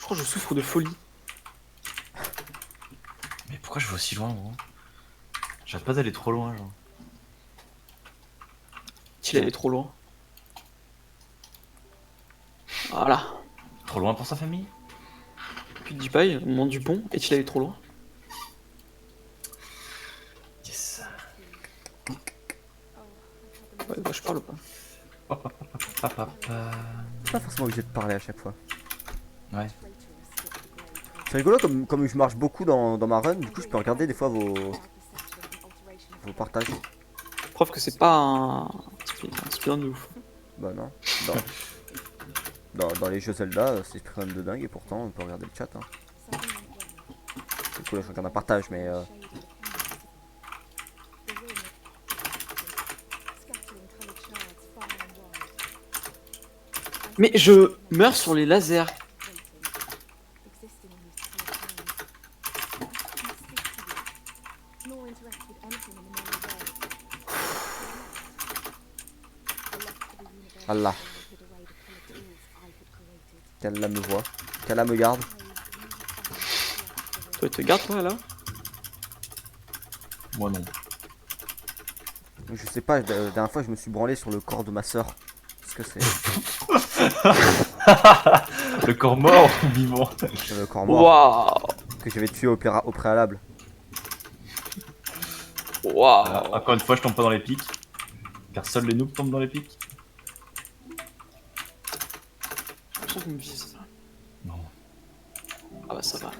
crois que je souffre de folie. Mais pourquoi je vais aussi loin, gros? J'arrête pas d'aller trop loin, genre. Il allait trop loin. Voilà. Trop loin pour sa famille? PewDiePie, au moment du pont, est-il allé trop loin? Yes. Ouais, bah je parle pas. C'est pas forcément obligé de parler à chaque fois. Ouais. C'est rigolo comme je marche beaucoup dans ma run, du coup je peux regarder des fois vos partages. Preuve que c'est pas un speedrun de ouf. Bah non. Dans les jeux Zelda, c'est speedrun de dingue et pourtant on peut regarder le chat. Hein. Du coup là je regarde un partage mais... Mais je meurs sur les lasers. Allah. Qu'Allah me voit. Qu'Allah me garde. Toi, te garde toi là? Moi non. Je sais pas, la dernière fois je me suis branlé sur le corps de ma soeur. Qu'est-ce que c'est? Le corps mort ou vivant? Le corps mort Waouh! que j'avais tué au préalable. Waouh! Encore une fois, je tombe pas dans les pics. Car seuls les noobs tombent dans les pics. J'ai l'impression qu'on me vise. Non. Ah bah ça va.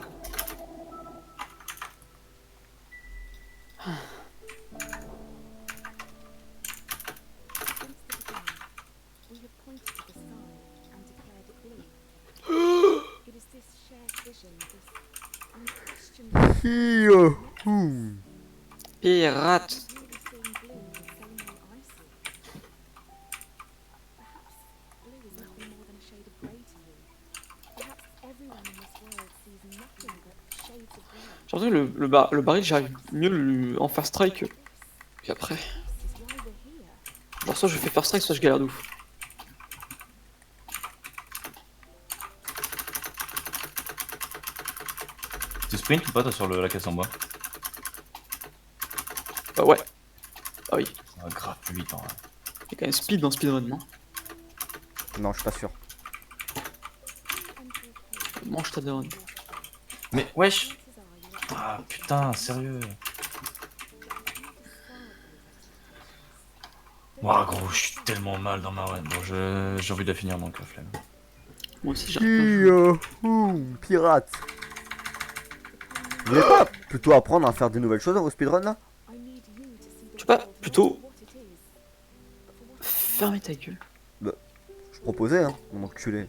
Pirate! J'ai l'impression que le baril, j'arrive mieux en faire strike qu'après. Genre soit je fais first strike, soit je galère de ouf. Tu sprint ou pas toi sur la caisse en bois? Bah ouais. Ah oui. Ça va grave plus vite en vrai. Il y a quand même speed dans speedrun, non? Non, je suis pas sûr. Mange ta daronne. Mais wesh! Ah putain, sérieux! Ouah gros, je suis tellement mal dans ma run. Bon, j'ai envie de la finir donc la flemme. Moi aussi j'arrive pas. Pirate. Vous voulez pas plutôt apprendre à faire des nouvelles choses dans vos speedruns là? Tu sais pas, plutôt... Fermez ta gueule. Je proposais hein, mon enculé.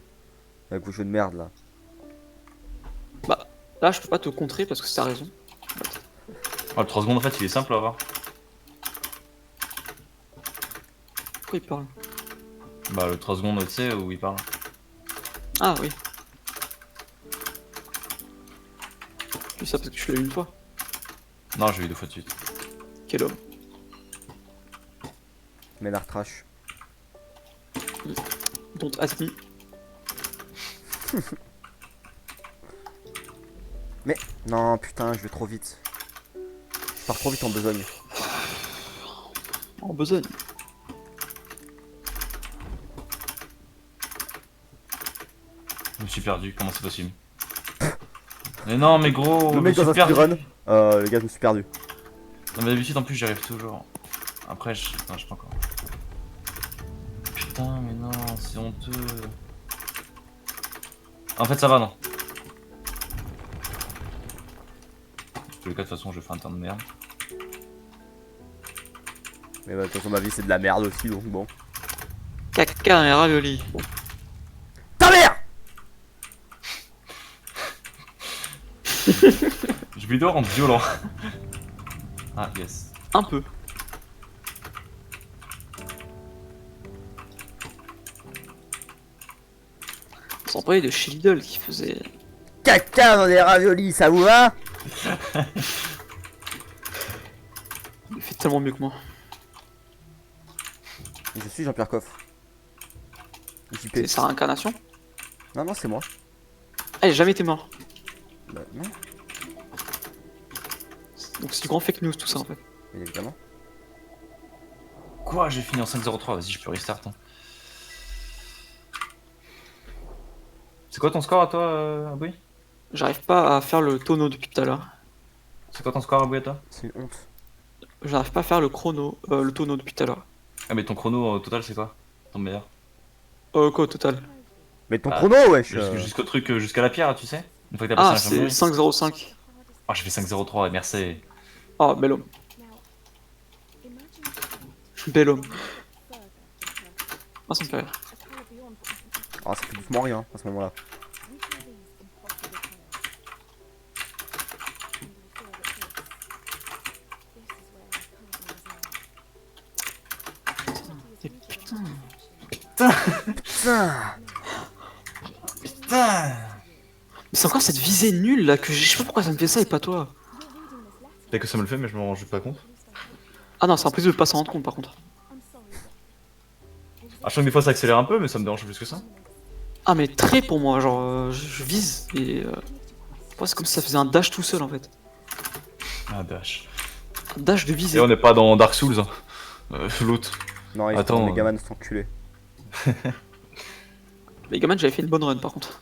Avec vos jeux de merde là. Bah, là je peux pas te contrer parce que c'est ta raison. Oh, le 3 secondes en fait, il est simple à avoir. Pourquoi il parle? Bah, le 3 secondes, tu sais, où il parle. Ah oui. Je dis ça parce que je l'ai eu une fois. Non, j'ai eu 2 fois de suite. Quel homme. Ménard trash. Don't ask me. Mais non putain, je vais trop vite. Je pars trop vite en besogne. En besogne. Je me suis perdu, comment c'est possible? Mais non, mais gros, Le mec je me dans un suis perdu. speedrun. Les gars, je me suis perdu. Non, mais d'habitude, en plus, j'y arrive toujours. Après, non, je sais pas encore. Putain, mais non, c'est honteux. En fait, ça va, non. Dans tous les cas, de toute façon, je fais un temps de merde. Mais bah, de toute façon, ma vie c'est de la merde aussi donc bon. Caca et ravioli. Ta mère! Je vais devoir rendre violent. Ah, yes. Un peu. Sans parler de chez Lidl qui faisait... Caca dans des raviolis, ça vous va? Il fait tellement mieux que moi. Je suis Jean-Pierre Coff. C'est sa réincarnation? Non, non, c'est moi. Ah, j'ai jamais été mort. Bah non, Donc c'est du grand fake news tout ça en fait. bien évidemment. Quoi, j'ai fini en 5-0-3, vas-y, je peux restart. Hein. C'est quoi ton score à toi, Aboui? J'arrive pas à faire le tonneau depuis tout à l'heure. C'est quoi ton score, Aboui, à toi? C'est une honte. J'arrive pas à faire le chrono, le tonneau depuis tout à l'heure. Ah, mais ton chrono au total, c'est quoi? Ton meilleur? Quoi au total? Mais ton Bah, chrono, wesh. Jusqu'au truc, jusqu'à la pierre, tu sais? Une fois que t'as passé Ah, l'infirmerie. c'est 5,05. Ah, j'ai fait 5-0-3, merci. Ah, bel homme. Bel homme. Ah, ça me fait rire. Ah, ça fait doucement rien à ce moment-là. Et putain. Putain. Putain! Mais c'est encore cette visée nulle là que je sais pas pourquoi ça me fait ça et pas toi. Peut-être que ça me le fait, mais je m'en rends juste pas compte. Ah non, c'est impossible de pas s'en rendre compte par contre. Ah, je sens que des fois ça accélère un peu, mais ça me dérange plus que ça. Ah mais très pour moi, genre je vise et ouais, c'est comme si ça faisait un dash tout seul en fait. Ah, dash. Un dash de Et visée. on n'est pas dans Dark Souls, hein. L'autre. Non, il Attends, faut Megaman cet enculé. Megaman j'avais fait une bonne run par contre.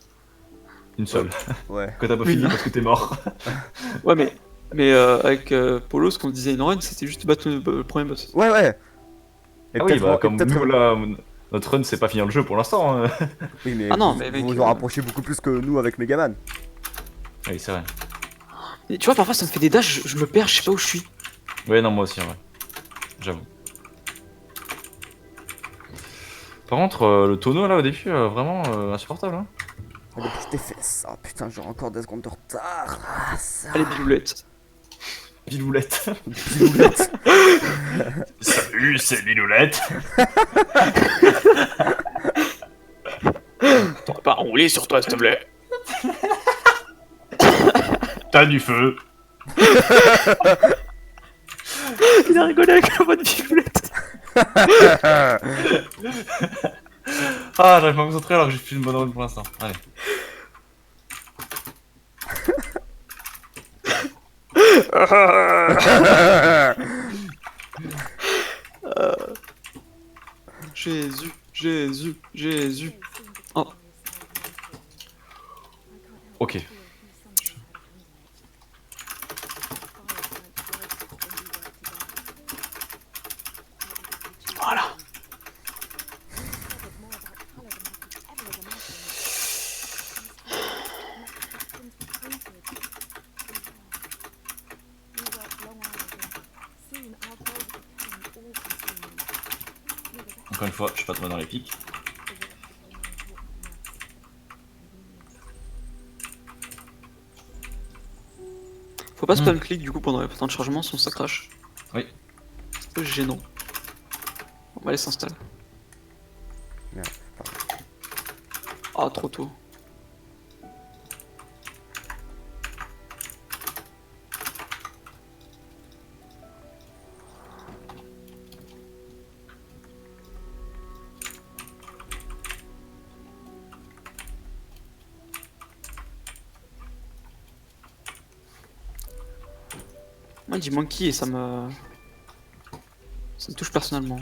Une seule. Ouais. Que t'as pas Oui. fini parce que t'es mort. Ouais mais avec Polo ce qu'on disait une run c'était juste battre le premier boss. Ouais, ouais. Et Ah oui, peut-être bah et comme peut-être- nous là, notre run c'est pas finir le jeu pour l'instant. Hein. Oui, mais Ah non, vous, mais vous mec, vous en rapprochez beaucoup plus que nous avec Megaman. Oui, c'est vrai. Et tu vois parfois ça me fait des dashs, je me perds, je sais pas où je suis. Ouais, non, moi aussi, en vrai. J'avoue. Par contre, le tonneau là au début, vraiment insupportable. Hein. Depuis que je t'ai fait ça, putain, j'aurai encore 2 secondes de retard. Ah, ça. Allez biloulette. Biloulette. Biloulette. Salut, c'est Biloulette. T'aurais pas enroulé sur toi s'il te plaît. T'as du feu. Il a rigolé avec la voix de biloulette. Ah, j'arrive pas à me concentrer alors que j'ai fait une bonne run pour l'instant. Allez. Jésus, Jésus, Jésus. Oh. Ok. Voilà. Encore une fois, je suis pas trop dans les pics. Faut pas spam click du coup pendant les temps de chargement sinon ça crache. Oui. C'est un peu gênant. On va aller s'installer. Merde, Ah trop tôt. Moi il dit monkey et ça me touche personnellement.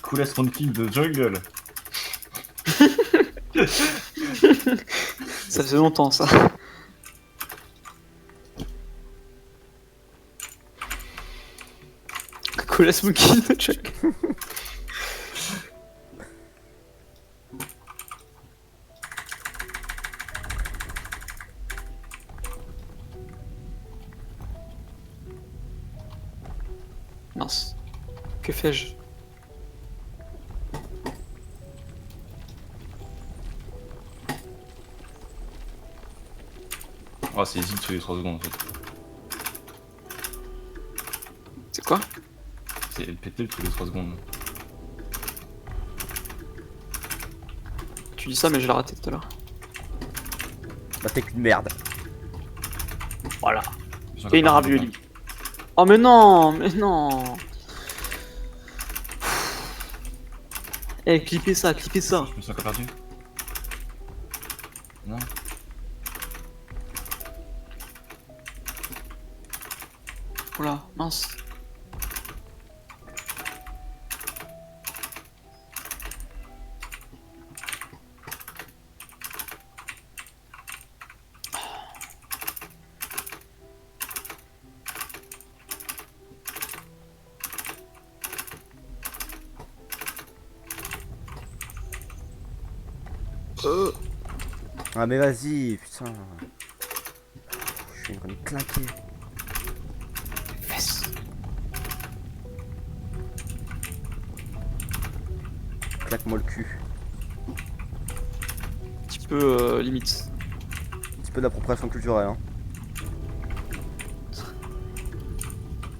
Coolest monkey de jungle. Ça faisait longtemps ça. Coolest monkey de Chuck. Mince. Que fais-je? Oh, c'est easy tous les 3 secondes en fait. C'est quoi? C'est péter tous les 3 secondes. Tu dis ça mais je l'ai raté tout à l'heure. bah t'es qu'une merde. Voilà. J'ai Et une encore ravioli. Oh mais non, mais non. Eh, clippez ça, clippez ça. Je me sens encore perdu. Non. Oula, mince. Ah mais vas-y, putain. Je suis en train de claquer. Yes. Claque-moi le cul. Un petit peu limite. Un petit peu d'appropriation culturelle, hein.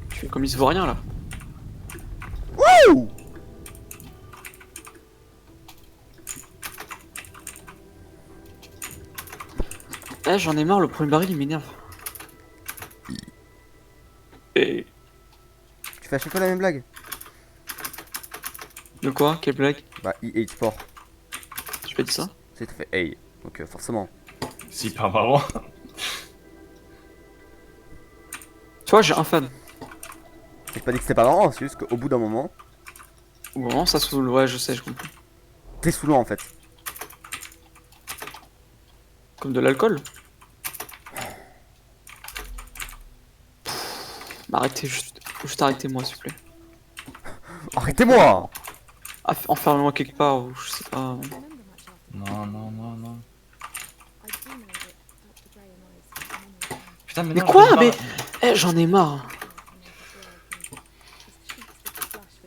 Tu fais comme il se voit rien là. Wouh! Eh, j'en ai marre, le premier baril il m'énerve. Et. Tu fais à chaque fois la même blague? De quoi? Quelle blague? Bah, EA Sport. Je pas dit ça? Tu sais, t'as fait hey. Donc forcément. C'est hyper marrant. Tu vois, j'ai un fan. J'ai pas dit que c'était pas marrant, c'est juste qu'au bout d'un moment, Au moment ça saoule, ouais, je sais, je comprends. t'es saoulant en fait. Comme de l'alcool. Bah, arrêtez, juste arrêtez-moi s'il vous plaît. Arrêtez-moi! Enfermez-moi quelque part ou je sais pas. Non, non, non, non. Putain, Mais non, quoi? je peux Mais. pas. Eh, j'en ai marre.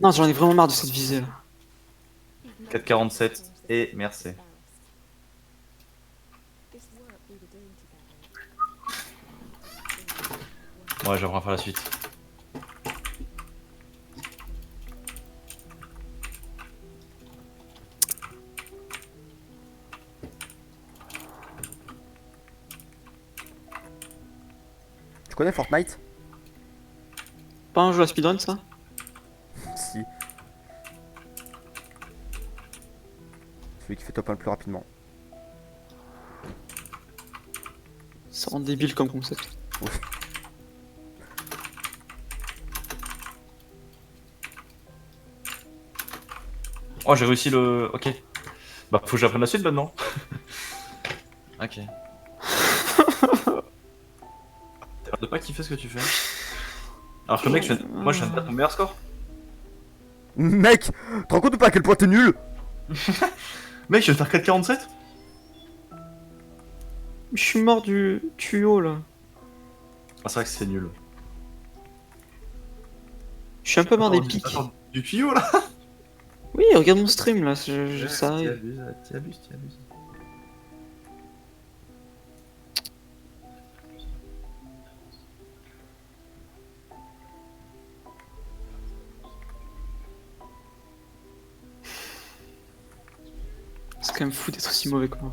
Non, j'en ai vraiment marre de cette visée là. 4,47 et merci. Ouais, j'apprends à faire la suite. Tu connais Fortnite? Pas un jeu à speedrun ça? Si. Celui qui fait top 1 le plus rapidement. Ça rend débile comme concept. Oui. Oh, j'ai réussi le. Ok. Bah, faut que j'apprenne la suite maintenant. Ok. T'as l'air de pas kiffer ce que tu fais. Alors que le mec, moi je viens de battre mon meilleur score. Mec! Tu te rends compte ou pas à quel point t'es nul? Mec, je viens de faire 4,47. Je suis mort du tuyau là. Ah, c'est vrai que c'est nul. Je suis un peu mort des pics. Attends, du tuyau là. Oui, regarde mon stream là, ça T'y arrive. abuses, t'y abuses, t'y abuses. C'est quand même fou d'être aussi mauvais que moi.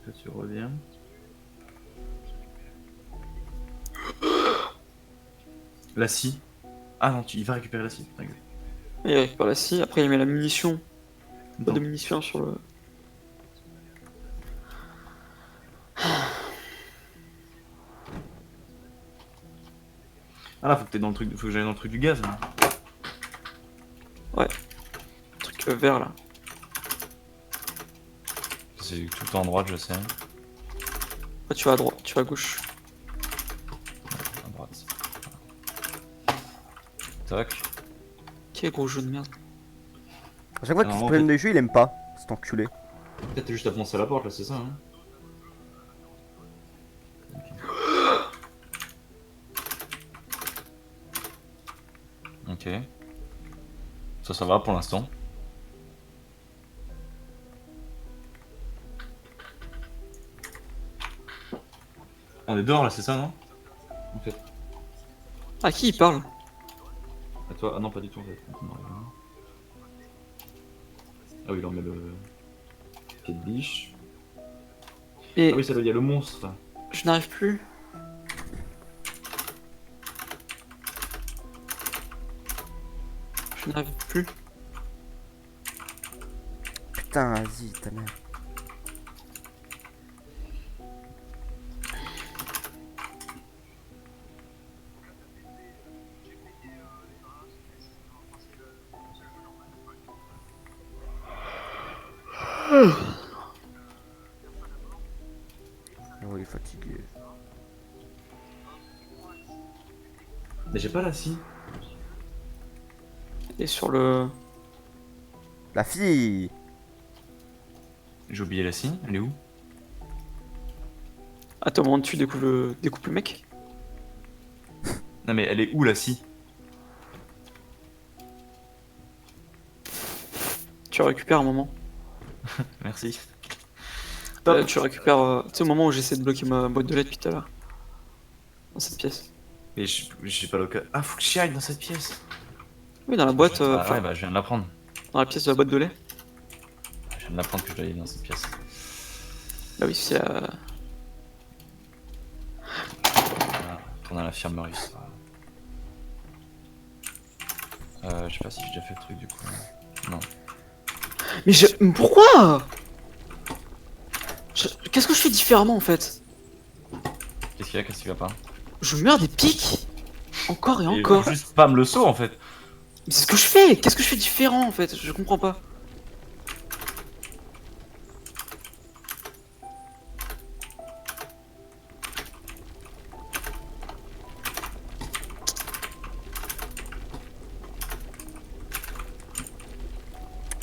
Que tu reviens. La scie. Ah non, il va récupérer la scie. T'inquiète. Il récupère la scie, après il met la munition. Pas de Non. munitions sur le. Ah là, faut que t'aies dans le truc, faut que j'aille dans le truc du gaz. Là. Truc vert là. C'est tout le temps à droite, je sais. Après tu vas à droite, tu vas à gauche. À droite. Tac. Quel gros jeu de merde. À chaque fois Ah, qu'il se en prenne fait- des jeux, il aime pas. Cet enculé. Peut-être t'es juste à foncer à la porte là, c'est ça hein. Ok. Ça va pour l'instant. On est dehors là, c'est ça non? En fait. À qui il parle? À toi? Ah non, pas du tout en fait. Non, rien. Ah oui, il en met le. Pied de biche. Et Ah oui, ça doit y a le monstre. je n'arrive plus. Je n'arrive plus. Putain, vas-y, ta mère. Oh, il est fatigué. Mais j'ai pas la scie. Et sur le... La fille. J'ai oublié la scie, elle est où? Attends, au moment où tu découpes le mec. Non mais elle est où la scie? Tu récupères un moment. Merci. Top. Tu récupères... tu sais, au moment où j'essaie de bloquer ma boîte de lait depuis tout à l'heure. Dans cette pièce. Mais j'ai pas l'occasion. Ah, faut que j'y aille dans cette pièce. Oui, dans la boîte... Ah enfin, ouais, bah je viens de l'apprendre. dans la pièce de la boîte de lait. Je viens de l'apprendre que je dois aller dans cette pièce. Bah oui, c'est la... Voilà, retourner à l'infirmerie. Ça. Je sais pas si j'ai déjà fait le truc du coup. Non. Mais pourquoi Qu'est-ce que je fais différemment en fait? Qu'est-ce qu'il y a? Qu'est-ce qui va pas? Je meurs des pics. Encore et Et encore. juste spam le saut en fait. Mais c'est ce que je fais. Qu'est-ce que je fais différent en fait? Je comprends pas.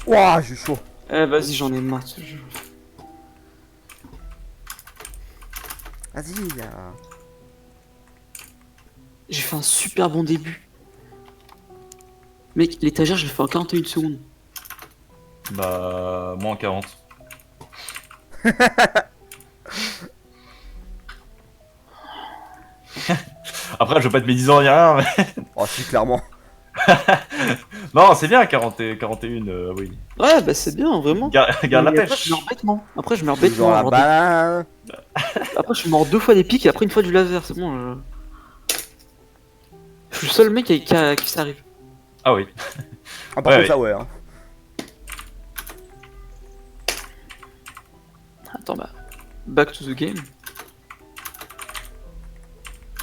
Ouah, j'ai chaud. Eh vas-y, j'en ai marre de ce jeu. Vas-y. J'ai fait un super bon début. Mec, l'étagère, je l'ai fait en 41 secondes. Bah, moins 40. Après, je veux pas te médisant ni rien, mais... Oh, si, clairement. Non, c'est bien, 40 et 41, oui. Ouais, bah c'est bien, vraiment. Garde la Mais après, pêche. je meurs bêtement. Après, je meurs Genre bêtement. la genre banane. Après, je suis mort 2 fois des pics et après une fois du laser. C'est bon. Je suis le seul mec à qui ça arrive. Ah oui. Ah, par Ouais, contre, ça, ouais. Hein. Attends, bah. Back to the game.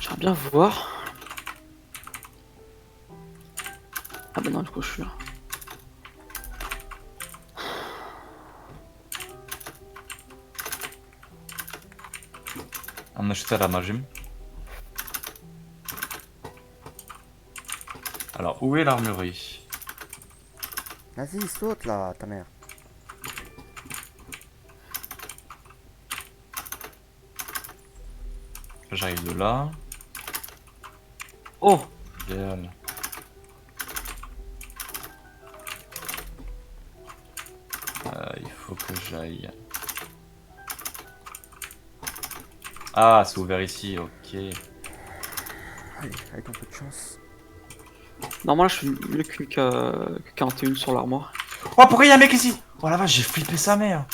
J'aimerais bien voir. Ah bah non, du coup, je suis là. On achète à la magim. Alors, où est l'armurerie? Vas-y, saute là, ta mère. J'arrive de là. Oh! Idéal. Il faut que j'aille. Ah, c'est ouvert ici, ok. Allez, avec un peu de chance. Normalement, là, je suis mieux que 41 sur l'armoire. Oh, pourquoi il y a un mec ici? Oh la vache, j'ai flippé sa mère.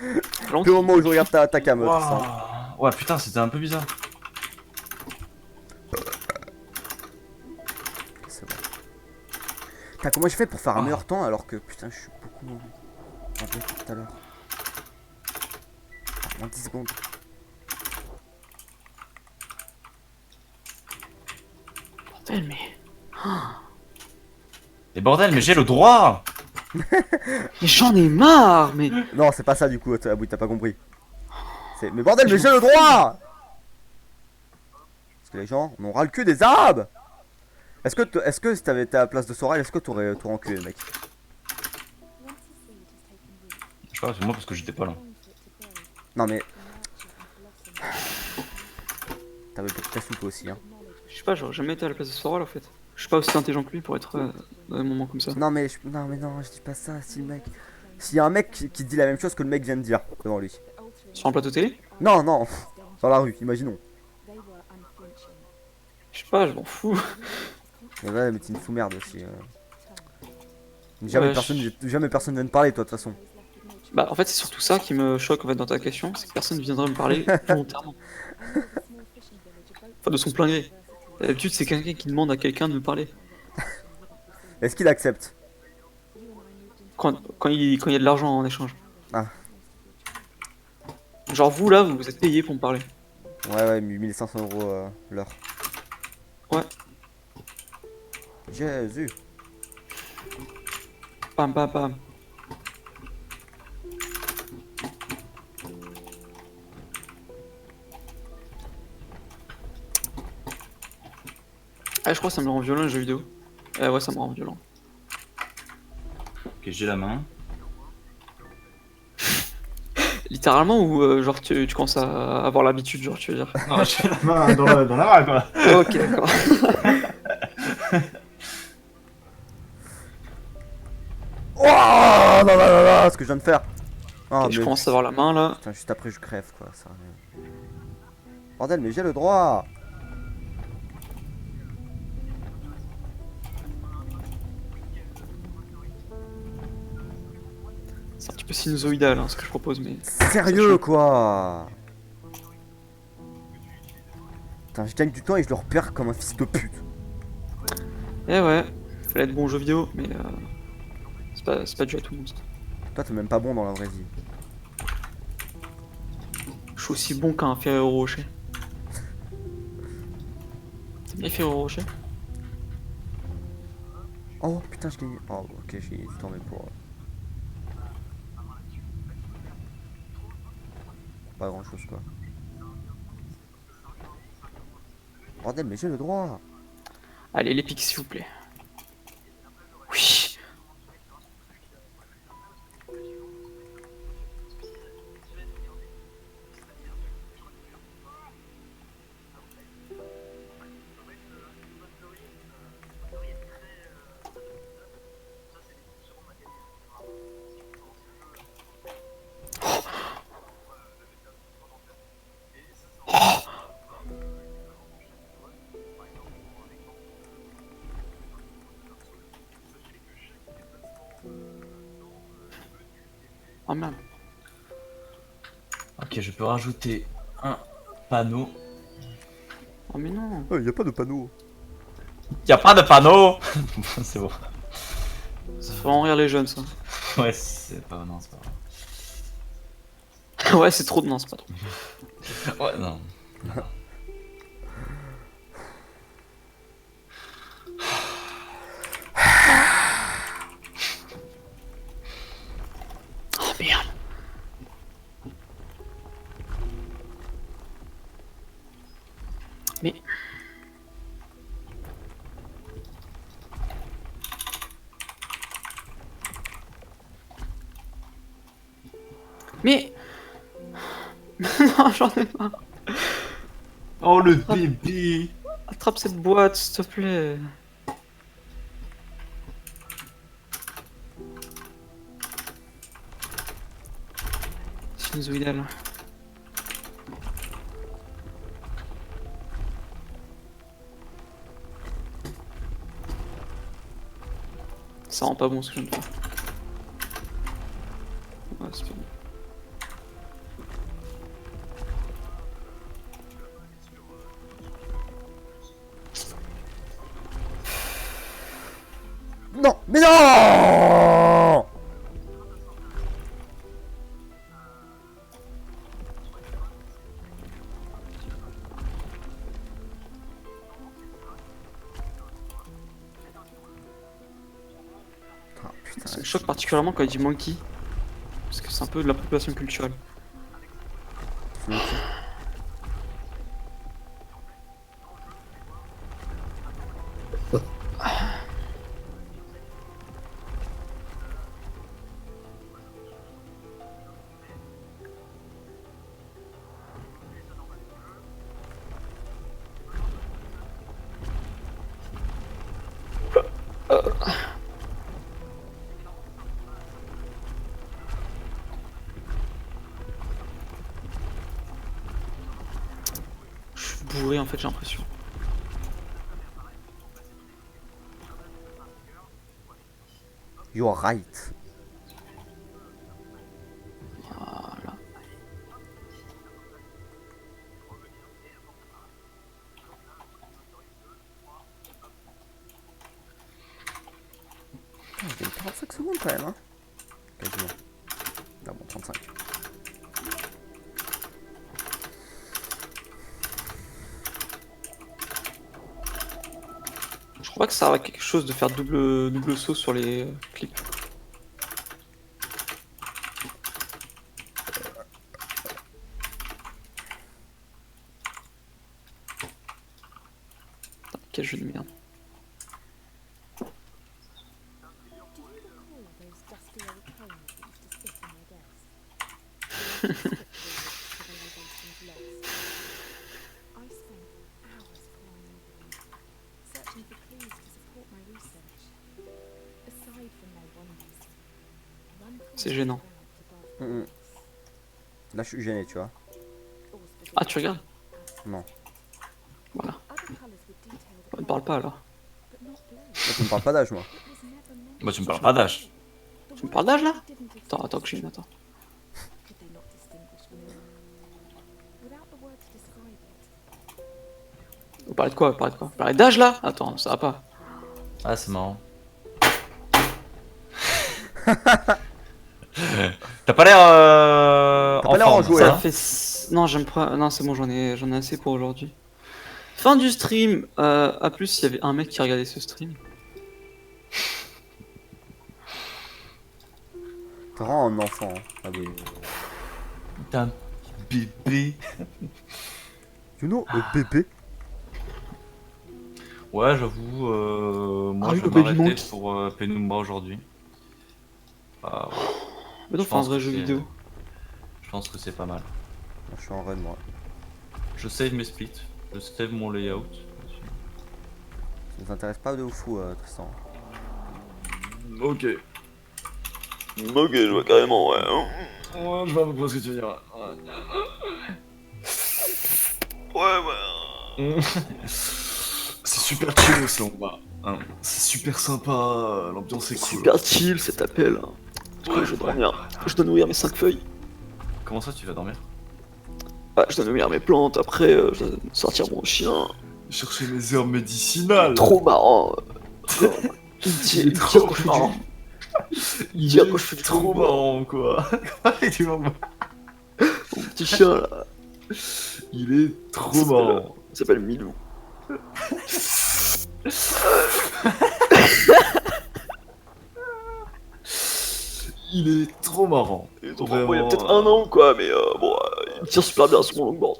Le moment où je regarde ta cam, tout ça. Wow. Ouais, putain, c'était un peu bizarre. C'est bon. Putain, comment j'ai fait pour faire un meilleur temps alors que putain, je suis beaucoup en vrai tout à l'heure. En 10 secondes. Bordel, mais. Et bordel, mais j'ai le droit. Mais j'en ai marre, mais. Non, c'est pas ça du coup, Aboui, t'as pas compris. Mais bordel, mais j'ai le droit. Parce que les gens n'ont ras le cul des arabes. Est-ce que si t'avais été à la place de Soral, est-ce que t'aurais enculé le mec? Je sais pas, c'est moi parce que j'étais pas là. Non mais... T'avais peut-être cassé toi aussi, hein. Je sais pas, j'aurais jamais été à la place de Soral en fait. Je suis pas aussi intelligent que lui pour être dans des moments comme ça. Non mais, non, je dis pas ça, si le mec... S'il y a un mec qui dit la même chose que le mec vient de dire devant lui. Sur un plateau télé? Non, non, dans la rue, imaginons. Je sais pas, je m'en fous. Mais ouais, mais t'es une fou-merde aussi. Jamais, Ouais, personne vient de parler, toi, de toute façon. Bah, en fait, c'est surtout ça qui me choque en fait dans ta question, c'est que personne ne viendrait me parler volontairement. Enfin, de son plein gré. D'habitude, c'est quelqu'un qui demande à quelqu'un de me parler. Est-ce qu'il accepte? Quand il y a de l'argent en échange. Ah, Genre, vous là, vous êtes payé pour me parler. ouais, 1500 € l'heure. Ouais, Jésus. pam pam pam. Ah, je crois que ça me rend violent les jeux vidéo. Ouais, ça me rend violent. Ok, j'ai la main. Littéralement ou genre tu commences à avoir l'habitude, genre tu veux dire. Non, j'ai la main dans la main, quoi. Ok, d'accord. Oh non, non, non, non, ce que je viens de faire. Oh, Ok, je mais commence à avoir la main là. putain, juste après, je crève, quoi. Ça... Bordel, mais j'ai le droit. C'est un petit peu sinusoïdal hein, ce que je propose, mais. Sérieux, quoi. Putain, je gagne du temps et je le repère comme un fils de pute. Eh ouais, fallait être bon aux jeux vidéo, mais c'est pas dû à tout le monde. Toi, t'es même pas bon dans la vraie vie. Je suis aussi bon qu'un Ferrero Rocher. C'est bien Ferrero Rocher? Oh putain, je gagne. Oh, ok, j'ai gagné du temps, mais pour pas grand chose, quoi. Bordel, mais j'ai le droit. Allez, les pics s'il vous plaît. Oui. Oh merde. Ok, je peux rajouter un panneau. Oh mais non. Oh, y a pas de panneau. Y a pas de panneau. C'est bon. Ça fait vraiment rire les jeunes ça. Ouais, c'est pas... Non, c'est pas Ouais, c'est trop de. Non, c'est pas trop. vrai. Ouais, non. Oh merde. Mais. Mais. Non, j'en ai marre. Oh, le bébé. Attrape cette boîte, s'il te plaît. Sinusoïdal. Ça rend pas bon ce que je viens de faire. Ouais, c'est pas bon. Non, mais non. Ah, putain, Ça me choque particulièrement quand il dit monkey. Parce que c'est un peu de l'appropriation culturelle. c'est ok. Je suis bourré en fait, j'ai l'impression. You are right. secondes quand même, hein. Quasiment. Ah bon, 35. Je crois pas que ça sert à quelque chose de faire double saut sur les clips. Putain, quel jeu de merde. C'est gênant. Là, je suis gêné, tu vois. Ah, tu regardes? Non. Voilà. On ne parle pas alors. Moi, tu me parles pas d'âge, moi. Bah, tu me parles pas d'âge. Tu me parles d'âge là? Attends que je vienne, attends. Vous parlez de quoi? Vous parlez de quoi? Vous parlez d'âge là? Attends, ça va pas. Ah, c'est marrant. T'as pas l'air T'as en pas l'air forme, enjoué, ça, hein. Ça fait. Non, j'aime pas. Non, c'est bon, j'en ai assez pour aujourd'hui. Fin du stream. À plus, il y avait un mec qui regardait ce stream. T'es vraiment un enfant, hein. Ah oui. T'es un petit bébé. You know, bébé. Ouais, j'avoue, moi Ah oui, je le vais Baby m'arrêter Monk. pour Penumbra aujourd'hui. Ah, ouais. Mais donc, Je faire un pense vrai que jeu c'est- vidéo. Je pense que c'est pas mal. Moi, je suis en run, moi. Je save mes splits, je save mon layout. Ça nous intéresse pas de fou, Tristan. Ok. Ok, je vois carrément, ouais. Ouais, je vois pas ce que tu veux dire. Ouais. C'est super chill ce combat. Hein, c'est super sympa, l'ambiance est cool. Super chill cet appel. Ouais, Je dois ouais. dormir. Je dois nourrir mes 5 feuilles. Comment ça tu vas dormir? Ah, je dois nourrir mes plantes. Après, je dois sortir mon chien. Chercher mes herbes médicinales. Trop marrant. Il Il est me trop tire quand je fais marrant. Il tire quand je fais du trop combat. marrant quoi. Tu vois, Mon petit chien là. il est trop Ça s'appelle- marrant. Il s'appelle Milou. Il est trop marrant. Il y a Vraiment, peut-être un an quoi, mais bon, il me tire super bien sur mon longboard.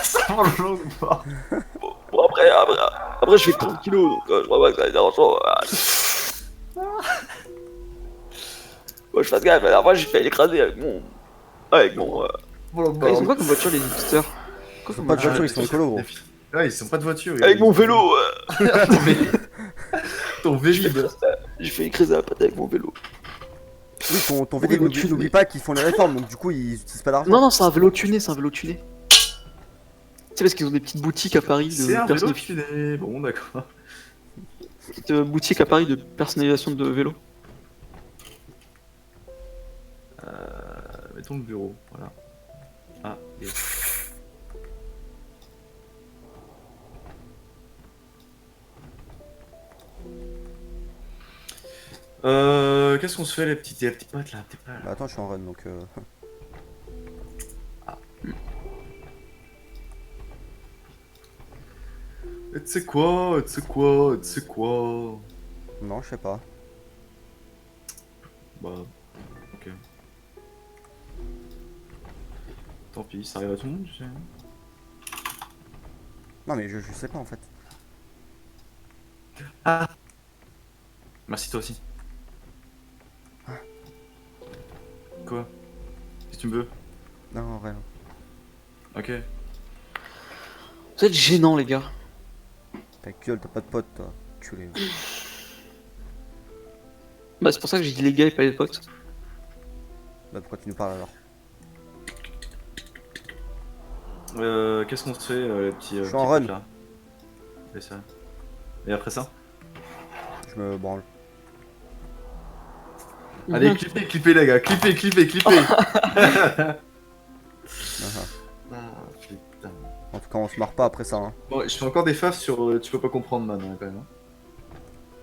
Ça prend le long ou pas? Bon, après je fais 30 kilos, donc je crois pas que ça va être dérangeant. Moi je fasse gaffe, la dernière fois j'ai fait écraser avec mon. Ils ont quoi comme voiture les hipsters? Quoi comme Pas de voiture voiture, ils sont écolos, gros. Ouais, ils sont pas de voiture. Avec mon vélo, Ton Vélib. j'ai fait écraser la patte avec mon vélo. Oui, ton Oui, vélo, mais tu- n'oublie pas qu'ils font les réformes, donc du coup, ils utilisent pas d'argent. Non, c'est un vélo tuné, c'est un vélo tuné. C'est parce qu'ils ont des petites boutiques à Paris C'est un de vélo tuné. Bon, d'accord. petites boutiques à Paris de personnalisation de vélo. Mettons le bureau, voilà. Ah, yes. Qu'est-ce qu'on se fait les petits potes là, Bah attends, je suis en run, donc Et tu sais quoi, tu sais quoi, tu sais quoi. non, je sais pas. Bah, ok. Tant pis, ça arrive à tout le monde, tu sais. Non, mais je sais pas en fait. Merci toi aussi. Quoi? Qu'est-ce que tu me veux? Non, rien. Ok. Vous êtes gênants les gars. Ta gueule, t'as pas de potes, toi. Culé. Bah c'est pour ça que j'ai dit les gars et pas les potes. Bah pourquoi tu nous parles alors? Qu'est-ce qu'on se fait, les petits. Je suis petits en run. potes, là. Et ça. Et après ça? Je me branle. Allez, clippez les gars, clippez. Ah, Ah, putain. en tout cas, on se marre pas après ça, hein. Bon, je fais encore des faves sur tu peux pas comprendre, man, hein, quand même. Hein.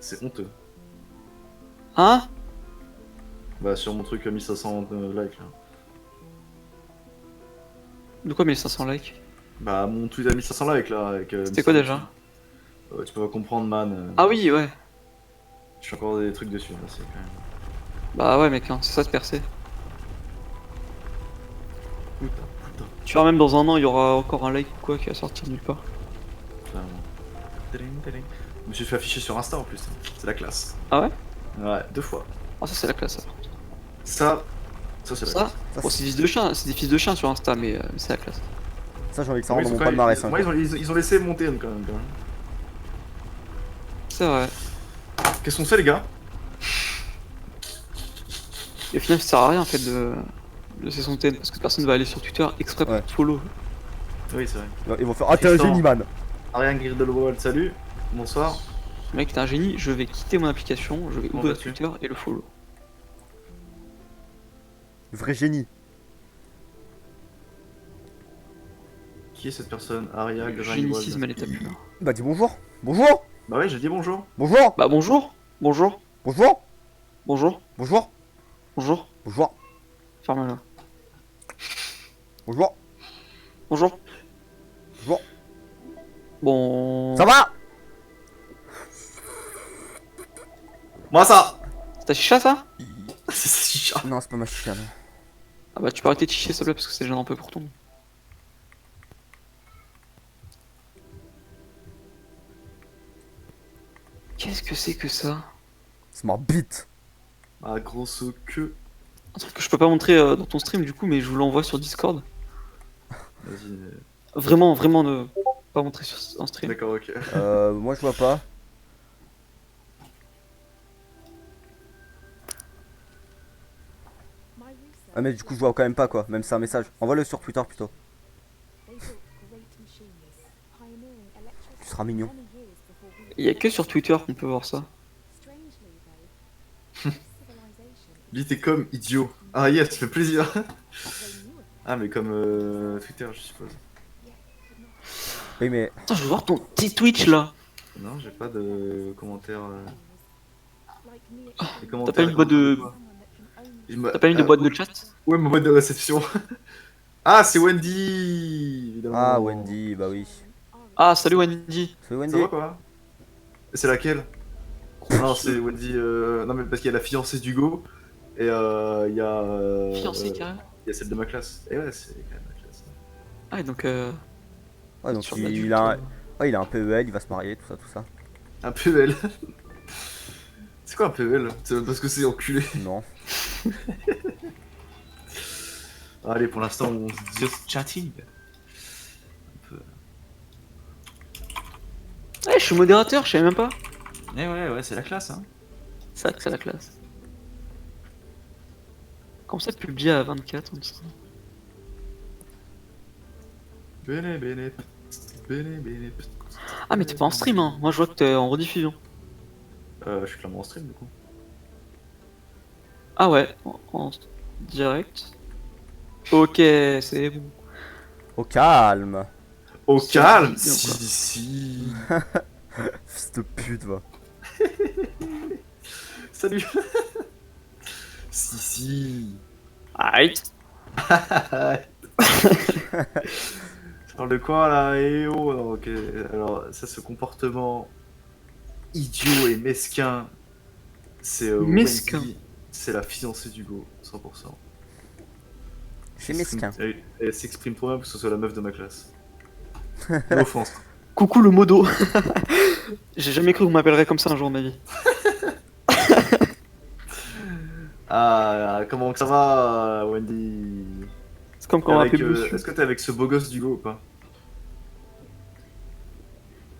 C'est honteux. Hein? Bah, sur mon truc 1500 likes là. De quoi 1500 likes? Bah, mon tweet a 1500 likes là. Avec, C'était quoi déjà? Tu peux pas comprendre, man. Ah oui, ouais. Je fais encore des trucs dessus là, c'est quand même. Bah ouais, mec, hein, c'est ça de percer. Putain, putain, Tu vois, même dans un an, il y aura encore un like ou quoi qui va sortir de nulle part. clairement. Tading, tading. Je me suis fait afficher sur Insta en plus, c'est la classe. Ah ouais? Ouais, 2 fois. Ah, ça, c'est la classe, ça. Ça c'est la Ça, classe. Ça, bon, c'est des fils de chien, c'est des fils de chien sur Insta, mais c'est la classe. Ça, j'ai envie que ça Moi, rentre ils dans ont mon quand même- palmarès. Hein, moi, ils ont laissé monter quand même. C'est vrai. Qu'est-ce qu'on fait, les gars? Et au final, ça sert à rien en fait de saison TN parce que personne va aller sur Twitter exprès pour Ouais. te follow. Oui, c'est vrai. Ils vont faire. Ah, t'es un Tristan. génie, man. Ariane Grindelwald, salut. Bonsoir. Mec, t'es un génie, je vais quitter mon application, je vais Comment ouvrir vas-tu? Twitter et le follow. Vrai génie. Qui est cette personne? Aria Génicisme à Grindelwald. l'état pur. Bah, dis bonjour. Bonjour. Bah ouais, j'ai dit bonjour. Bonjour. Bah bonjour, bonjour, Bonjour. bonjour, Bonjour. bonjour. Bonjour. Ferme-la. Bonjour. Bonjour. Bonjour. Bon. Ça va? Moi ça. C'est ta chicha ça? C'est chicha. Non, c'est pas ma chienne. Ah bah tu peux arrêter de chicher s'il te plaît parce que c'est gênant un peu pour tout le monde. Qu'est-ce que c'est que ça? C'est ma bite. Ah, grosse queue. Un truc que je peux pas montrer dans ton stream du coup mais je vous l'envoie sur Discord. Vas-y. Vraiment, vraiment ne pas montrer sur un stream. D'accord, ok. Moi, je vois pas. Ah, mais du coup, je vois quand même pas quoi. Même c'est un message. Envoie-le sur Twitter plutôt. Tu seras mignon. Il y a que sur Twitter qu'on peut voir ça. Lui, t'es comme idiot. Ah, yes, ça fait plaisir. Ah, mais comme Twitter, je suppose. Oui, mais. Attends, je veux voir ton petit Twitch là. Non, j'ai pas de commentaires. Les T'as commentaires, pas une boîte de. T'as pas mis de boîte de chat? Ouais, ma boîte de réception. Ah, c'est Wendy évidemment. Ah, Wendy, bah oui. Ah, salut Wendy. Salut Ça Wendy. va quoi? C'est laquelle? Non, c'est Wendy. Non, mais parce qu'il y a la fiancée d'Hugo. Et il y a. Fiancée carrément. Il y a celle de ma classe. Et ouais, c'est quand même ma classe. Ah, et donc. Ouais, donc sur il l'adulte, a, ouais, il a un PEL, il va se marier, tout ça, tout ça. Un PEL. C'est quoi un PEL? C'est parce que c'est enculé. Non. Allez, pour l'instant, on se just chatting. Ouais, je suis modérateur, je savais même pas. Eh ouais, c'est la classe, hein. C'est vrai que c'est la classe. Comment ça publier à 24 on dirait. Bene, bene, bene, bene. Ah, mais t'es pas en stream, hein. Moi je vois que t'es en rediffusion. Je suis clairement en stream du coup. Ah ouais, en direct. Ok, c'est bon. Au calme. Au C'est calme. bien, quoi. Si. Fils de pute, va. Salut. Si. Aïe. Tu parles de quoi là? Eh oh, non, ok. Alors, ça, ce comportement idiot et mesquin, c'est Mesquin. Wendy. C'est la fiancée d'Hugo, 100%. Chez mesquin. Elle s'exprime trop bien pour que ce soit la meuf de ma classe. No offense. Coucou le modo. J'ai jamais cru qu'on m'appellerait comme ça un jour de ma vie. Ah, comment que ça va, Wendy? C'est comme quand on Avec, m'appelle monsieur. Est-ce que t'es avec ce beau gosse d'Hugo ou pas?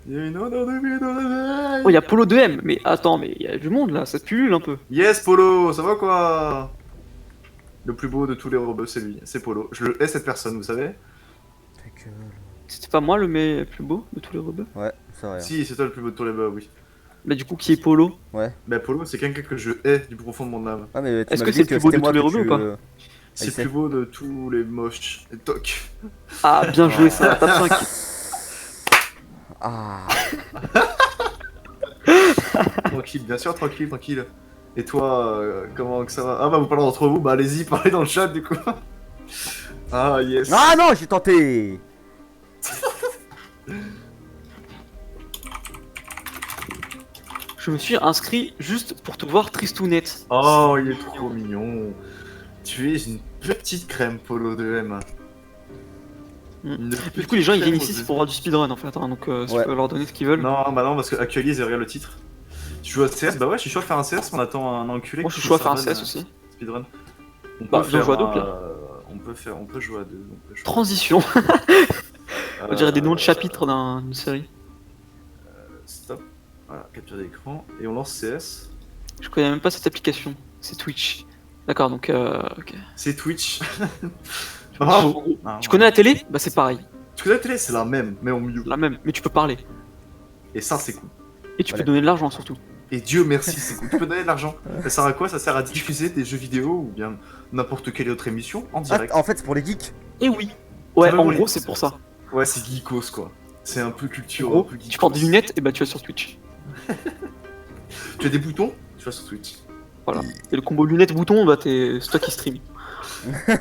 Il y a une odeur de vie dans la veille. Oh, y'a Polo 2M, mais attends, mais y'a du monde là, ça pullule un peu. Yes, Polo, ça va quoi? Le plus beau de tous les rebeux, c'est lui, c'est Polo. Je le hais cette personne, vous savez? Ta gueule. C'était pas moi le plus beau de tous les rebeux? Ouais, c'est vrai. Si, c'est toi le plus beau de tous les rebeux, oui. Bah, du coup, qui est Polo? Ouais. Bah, Polo, c'est quelqu'un que je hais du profond de mon âme. Ah, mais tu Est-ce m'avais que c'est dit le plus beau c'était de moi tous les que rebeux tu, ou pas? C'est il le sait. plus beau de tous les moches. Et toc. Ah, bien joué ça, tape 5. Ah. Tranquille, bien sûr, tranquille, tranquille. Et toi, comment que ça va? Ah bah vous parlez entre vous, bah allez-y, parlez dans le chat du coup. Ah yes. Ah non, j'ai tenté. Je me suis inscrit juste pour te voir tristounette. Oh, il est trop mignon. Tu es une petite crème Polo de M. Mm. Du coup, les gens ils viennent ici c'est pour voir du speedrun en fait, hein, donc si Ouais. tu peux leur donner ce qu'ils veulent. Non, bah non, parce que actualise et regarde le titre. Tu joues à CS? Bah ouais, je suis chaud de faire un CS, on attend un enculé. Moi je qui suis chaud à faire un s'abonne CS aussi. Speedrun. On Bah, peut viens faire jouer à deux, un- pire. on peut jouer à deux. On peut jouer. Transition. On dirait des noms de chapitres d'une série. Stop. Voilà, capture d'écran. Et on lance CS. Je connais même pas cette application. C'est Twitch. D'accord, donc ok. C'est Twitch. Bravo. Ah, Tu connais la télé? Bah c'est pareil, Tu connais la télé? C'est la même, mais en mieux. la même, mais tu peux parler. Et ça, c'est cool. Et tu Voilà. peux donner de l'argent surtout. Et Dieu merci, c'est cool. Tu peux donner de l'argent. Ça sert à quoi? Ça sert à diffuser des jeux vidéo ou bien n'importe quelle autre émission en Ah, direct. en fait, c'est pour les geeks. Et oui. Ouais, Ça va en voler. gros c'est pour ça. Ouais, c'est geekos quoi. C'est un peu En culture, gros, un peu geekos. tu portes des lunettes et bah tu vas sur Twitch. Tu as des boutons? Tu vas sur Twitch. Voilà. Et le combo lunettes-bouton, bah c'est toi qui stream.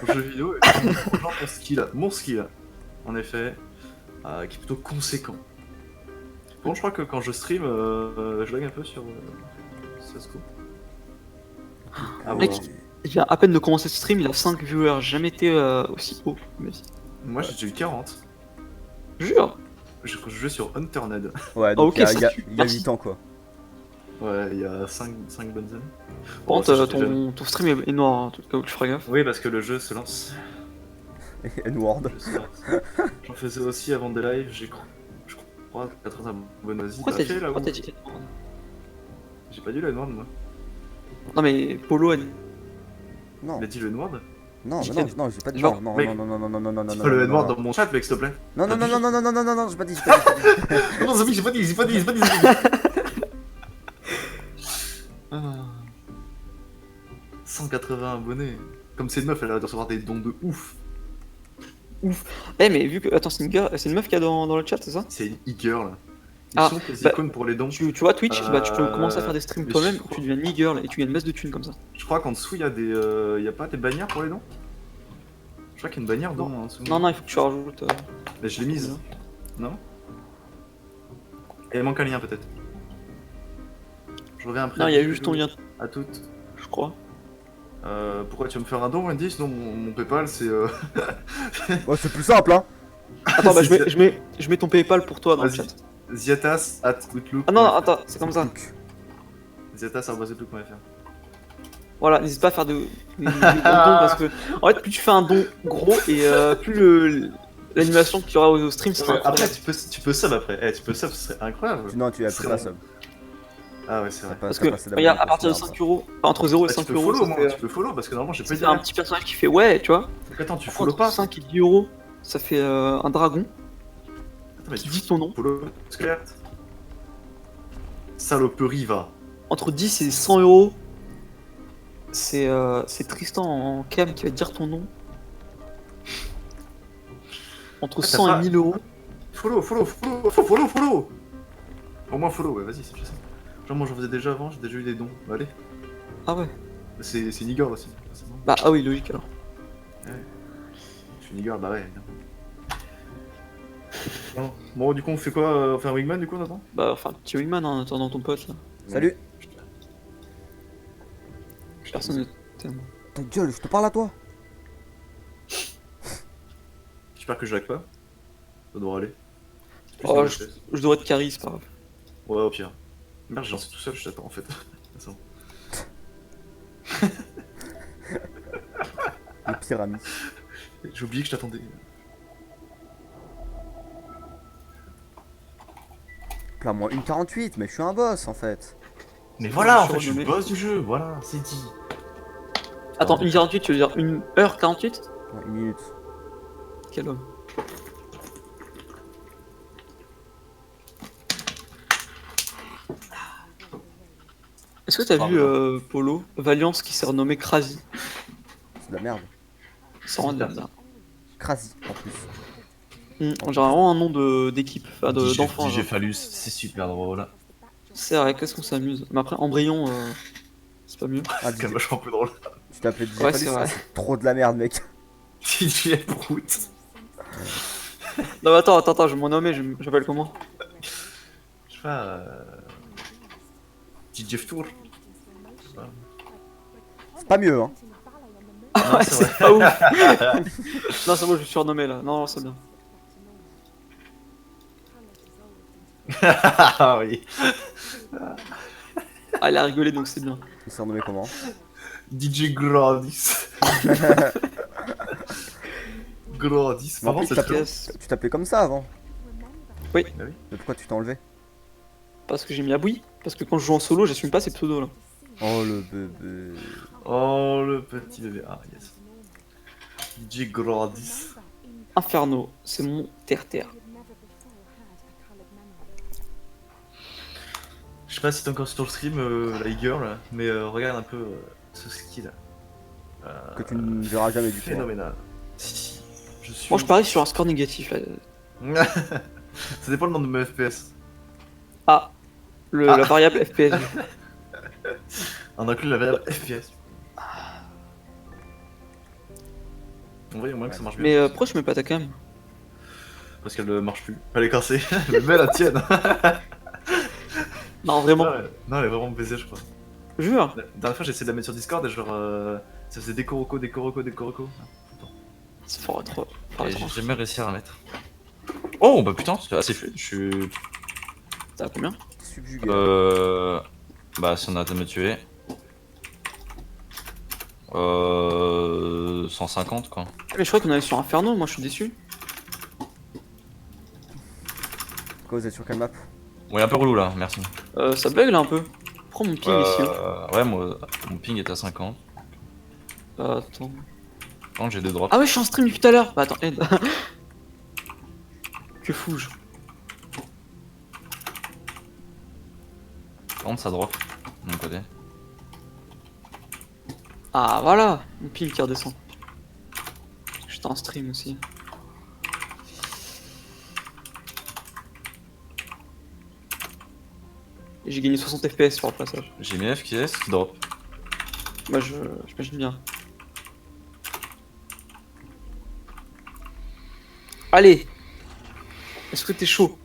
Pour jeux vidéo, genre mon skill, en effet, qui est plutôt conséquent. Bon, je crois que quand je stream, je lag un peu sur CSGO. Ah Mec, bon. il vient à peine de commencer ce stream, il a 5 viewers, j'ai jamais été aussi haut. Mais... Moi j'ai déjà eu 40. Jure. Je jouais sur Unturned. Ouais, Ah, donc ok, il y a, ça il y a- tue. il y a Merci. 8 ans quoi. Ouais, il y a 5 bonnes années. Par Bon, ça, contre, j'étais jeune. ton stream est noir, hein, en tout cas, tu feras gaffe. Oui, parce que le jeu se lance. N-word. Le jeu se lance. J'en faisais aussi avant des lives, je crois 80 abonnés. Vas-y, Pourquoi t'as t'as fait dit, là pourquoi où t'as dit J'ai pas dit le N-word moi. Non mais Polo a dit... Non, Il a dit le N-word? non, J'ai mais pas non, non, j'ai pas dit Genre, ça. Non, mec, non, non, non, non, non, non, non, Dis non, pas le non, N-word non, dans mon chat, mec, s'il te plaît. non, non, non, non, non, non, non, non, non, non, j'ai pas dit, j'ai pas dit. Non, Zami, j'ai pas dit. Ah. 180 abonnés. Comme c'est une meuf, elle a dû recevoir des dons de ouf. Eh mais vu que... Attends, c'est une meuf qu'il y a dans le chat, c'est ça? C'est une e-girl. Ils Ah, sont tes bah, icônes pour les dons. Tu vois Twitch, bah tu peux commencer à faire des streams mais toi-même, je crois- tu deviens une e-girl et tu gagnes une masse de thunes comme ça. Je crois qu'en dessous, il y a des. Y a pas des bannières pour les dons? Je crois qu'il y a une bannière dons en dessous. Non, non, il faut que tu rajoutes... Mais je l'ai mise. Non? Et il manque un lien peut-être. Je reviens après. Non, il y a eu juste ton lien, À toutes. je crois. Pourquoi tu vas me faire un don, Wendy? Sinon, mon PayPal, c'est. Ouais, c'est plus simple, hein. Attends, bah je mets ton PayPal pour toi dans le Vas-y. chat. Ziatas@outlook. Ah non, attends, c'est comme ça. Ziatas@outlook.fr. Voilà, n'hésite pas à faire des dons parce que en fait plus tu fais un don gros et plus l'animation qu'il y aura au stream sera Après, incroyable. tu peux sub après. Eh, tu peux sub, ce serait incroyable. Non, tu as C'est plus pas bon. sub. Ah ouais, c'est vrai. Parce Ça que passe regarde, à d'abord, partir de c'est 5 euros, enfin, entre 0 et Ah, 5 tu peux euros, follow, ça moi, fait, tu peux follow parce que normalement j'ai pas ça eu fait un petit personnage qui fait ouais, tu vois. Donc attends, tu Par follow contre, pas? entre 5 et 10 euros, ça fait un dragon Attends, mais qui tu dit ton nom. follow Square. Saloperie, va. Entre 10 et 100 euros, c'est Tristan en cam qui va te dire ton nom. Entre Ah, t'as 100 pas- et 1000 euros. Follow. Au moins follow, ouais, vas-y, c'est juste ça. Genre, moi j'en faisais déjà avant, j'ai déjà eu des dons. Bah, allez. Ah ouais. C'est une e-girl aussi. forcément. Bah ah oui, logique alors. Je suis une e-girl, bah ouais. Évidemment. Bon, du coup, on fait quoi? On fait un wingman du coup, on attend? Bah enfin, petit wingman en attendant ton pote là. Salut. Personne ne t'aime. Ta gueule, je te parle à toi. J'espère que je lag pas. Ça devrait aller. C'est plus Oh, une je vitesse. devrais être carry, c'est pas grave. Ouais, au pire. Merde, j'ai lancé tout seul, je t'attends en fait. C'est bon. Le pire ami. J'ai oublié que je t'attendais. Plein moi 1,48, mais je suis un boss en fait. Mais voilà, en Je fait, suis je suis le renommé. boss du jeu, voilà, c'est dit. Attends, 1h48, tu veux dire 1h48? Ouais, 1 minute. Quel homme. Est-ce que t'as vu Polo Valiance qui s'est renommé Crazy? C'est de la merde. Ça rend de la merde. Crasi en plus. On dirait vraiment un nom d'équipe, enfin d'enfant. DJ Phallus, c'est super drôle. C'est vrai, qu'est-ce qu'on s'amuse. Mais après, Embryon, C'est pas mieux. Ah, C'est quand même vachement plus drôle. tu t'appelais DJ Ouais, Phallus, c'est vrai. c'est trop de la merde, mec. DJ Prout. Non, mais attends, je vais m'en nommer, j'appelle comment? Je sais pas. DJ Tour. C'est pas mieux, hein. Non, Ouais, c'est c'est pas ouf. Non, c'est bon, je me suis renommé là. Non, c'est bien. Ah oui. Ah, elle a rigolé donc c'est bien. Il s'est renommé comment? DJ Gradis. Gradis. Mais en Par plus, contre, c'est très long. Yes. tu t'appelais comme ça avant. Bah oui. Mais pourquoi tu t'es enlevé? Parce que j'ai mis Aboui. Parce que quand je joue en solo, j'assume pas ces pseudos là. Oh le bébé. Oh le petit bébé. Ah yes. DJ Gradis. Inferno, c'est mon terre-terre. Je sais pas si t'es encore sur le stream, la girl, mais regarde un peu ce skill. Que tu ne verras jamais du tout. Phénoménal. Si, je suis. Moi je parie sur un score négatif là. Ça dépend le nom de mes FPS. Ah, la variable FPS. On inclut la variable FPS. On voit au moins que ça marche bien. Mais pourquoi je mets pas ta cam? Parce qu'elle ne marche plus. Elle est cassée. Mais la tienne. Non, vraiment. Non, elle est vraiment baisée, je crois. Jure. La dernière fois, j'ai essayé de la mettre sur Discord et genre. Ça faisait des Koroko. C'est fort trop. Et j'ai jamais réussi à la mettre. Oh bah putain, c'est assez fluide. Je suis. T'as combien? Subjugué. Bah si on a à me tuer. 150 quoi. Mais je crois qu'on allait sur Inferno, moi je suis déçu. Pourquoi vous êtes sur quelle map? Ouais, un peu relou là, merci. Ça bug là un peu. Prends mon ping ici. Ouais, moi, mon ping est à 50. Attends. Par contre, j'ai des drops. Ah ouais, je suis en stream depuis tout à l'heure. Bah attends, aide. Que fous-je? Par contre, ça drop de mon côté. Ah voilà, mon ping qui redescend. J'étais en stream aussi. Et j'ai gagné 60 FPS sur le passage. J'ai mis FKS qui drop. Moi j'imagine bien. Allez. Est-ce que t'es chaud?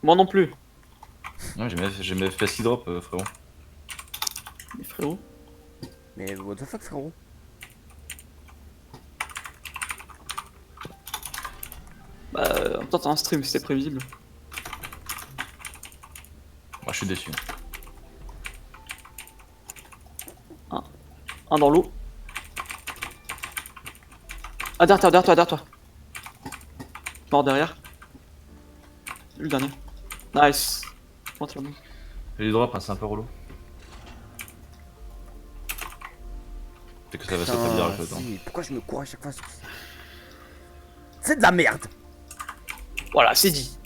Moi non plus. Ouais, j'ai mis FPS qui drop, frérot. Mais frérot. Mais what the fuck, frérot? Bah en même temps t'as un stream, c'était prévisible. Moi, je suis déçu. Un dans l'eau. Ah derrière toi. Mort derrière. Le dernier. Nice. Oh, t'es là-bas. J'ai des drops, hein, c'est un peu relou. Fait que ça va Putain, s'établir avec le temps. si, pourquoi je me cours à chaque fois sur... C'est de la merde! Voilà, c'est dit.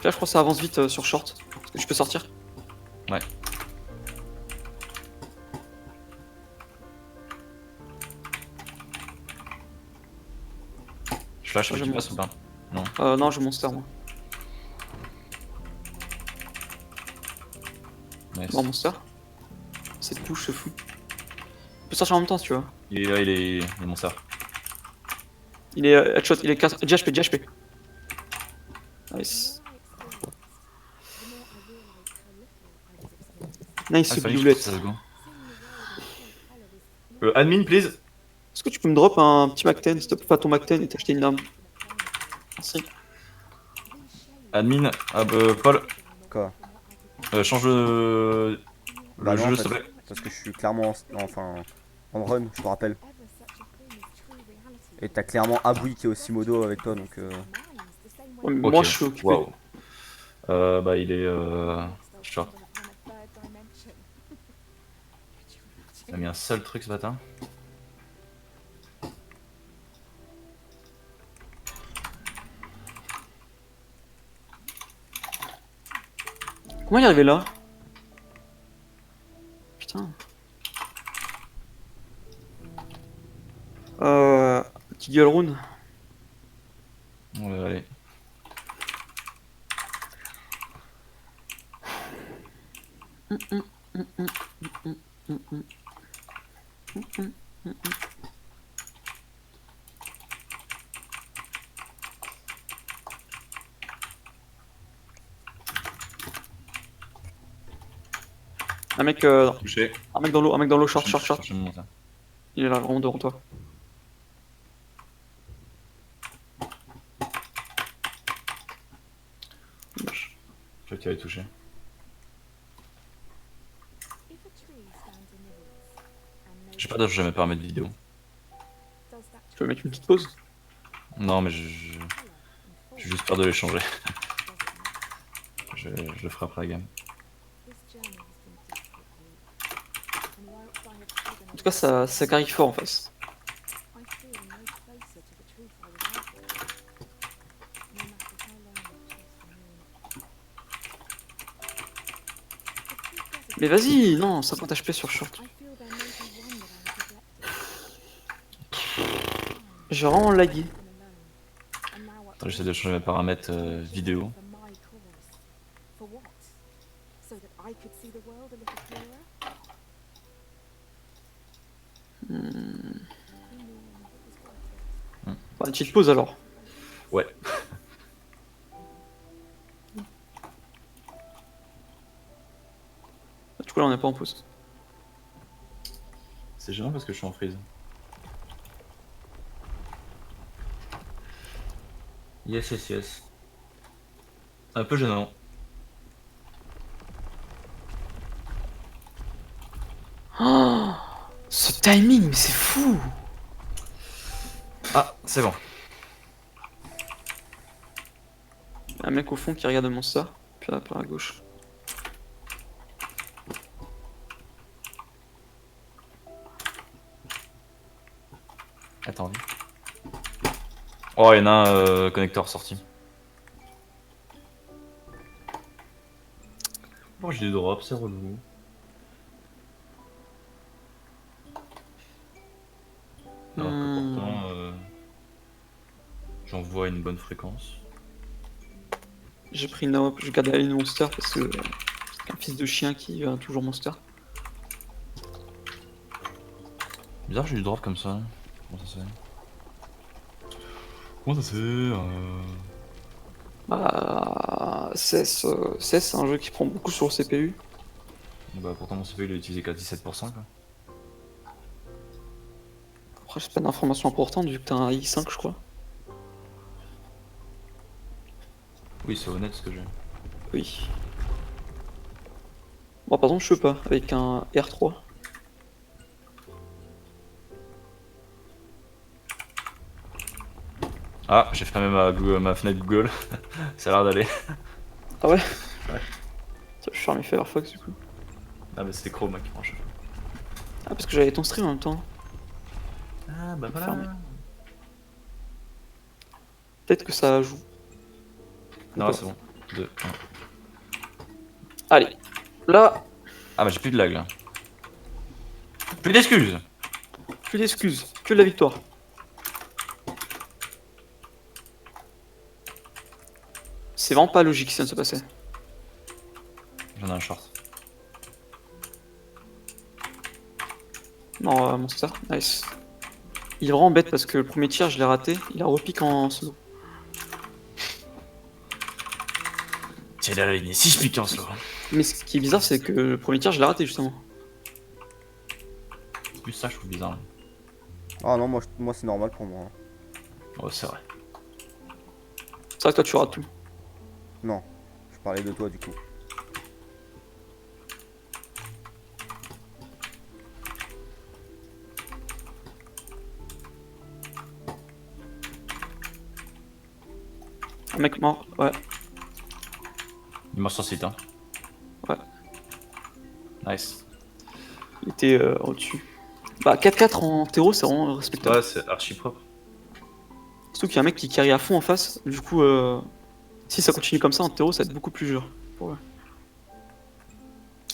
Là, je crois que ça avance vite sur short. Est-ce que je peux sortir? Ouais. Je flash Ouais, avec je tu passes ou pas? Non. Non, je monster moi. Nice. Non, monster. Cette couche se fout. On peut sortir en même temps si tu veux. Il est là, il est monster. Il est headshot, il est 15 10 HP, 10 HP. Nice. Nice, Ah, ce fallait que je bioulette. fasse ça, let's go. Admin, please. Est-ce que tu peux me drop un petit Mac-10, s'il te plaît, pas ton Mac-10 et t'acheter une arme? Merci. Admin, Paul, Quoi? change le Bah non, jeu, s'il te parce, plaît. parce que je suis clairement en run, je te rappelle. Et t'as clairement Aboui qui est aussi modo avec toi, donc Ouais, mais Ok. moi je suis occupé. Waouh. Bah il est short. Il a mis un seul truc ce matin. Comment il est arrivé là? Putain. gueule rune. Ouais, allez. Un mec, Touché. un mec dans l'eau, short, short, short. Je me monte, hein. Il est là, vraiment devant toi. Dommage. Je t'avais touché. J'ai pas d'âge, jamais permis de vidéo. Tu veux mettre une petite pause? Non, mais j'ai juste peur de les changer. Je ferai après la gamme. En tout cas, ça carry fort en face. Mais vas-y, non, 50 HP sur short. J'ai vraiment lagué. Attends, j'essaie de changer mes paramètres vidéo. Bah, une petite pause alors. Ouais. Du coup là on n'est pas en pause. C'est gênant parce que je suis en freeze. Yes, yes, yes. Un peu gênant. Oh, ce timing, mais c'est fou! Ah, c'est bon. Un mec au fond qui regarde mon monster, puis là par à gauche. Attends. Oh, il y en a un connecteur sorti. Oh, j'ai des drops, c'est relou. Alors que pourtant, j'envoie une bonne fréquence. J'ai pris une AWP, je garde la ligne monster parce que c'est un fils de chien qui va toujours monster. Bizarre, j'ai du drop comme ça. Comment ça se fait? Comment ça se fait Bah, CES, c'est un jeu qui prend beaucoup sur le CPU. Bah, pourtant, mon CPU il est utilisé qu'à 17%. Quoi. Après, j'ai pas d'informations importantes vu que t'as un i5, je crois. Oui, c'est honnête ce que j'ai. Oui. Moi, par exemple, je peux pas avec un R3. Ah, j'ai fermé ma fenêtre Google. Ça a l'air d'aller. Ah ouais? Ouais. Tiens, je ferme Firefox du coup. Ah, mais c'était Chrome qui prend chaque fois. Ah, parce que j'avais ton stream en même temps. Ah, bah Fermé. Peut-être que ça joue. Non, Ou c'est pas. bon. 2, 1. Allez, là, Ah, bah, j'ai plus de lag là. Plus d'excuses! plus d'excuses, que de la victoire. C'est vraiment pas logique ce qui vient de se passer. J'en ai un short. Non, monster, nice. Il est vraiment bête parce que le premier tir, je l'ai raté, il a repique en solo. Tiens, la ligne, si je pique en slow. Mais ce qui est bizarre, c'est que le premier tir, je l'ai raté justement. C'est plus ça, je trouve bizarre. Ah non, moi c'est normal pour moi. Oh, c'est vrai. C'est vrai que toi, tu rates tout. Non, je parlais de toi du coup. Un mec mort, ouais. Il marche sur site, hein. Ouais. Nice. Il était au-dessus. Bah 4-4 en terreau, c'est vraiment respectable. Ouais, c'est archi propre. Surtout qu'il y a un mec qui carry à fond en face, du coup, si ça continue comme ça en terreau, ça va être beaucoup plus dur. Ouais.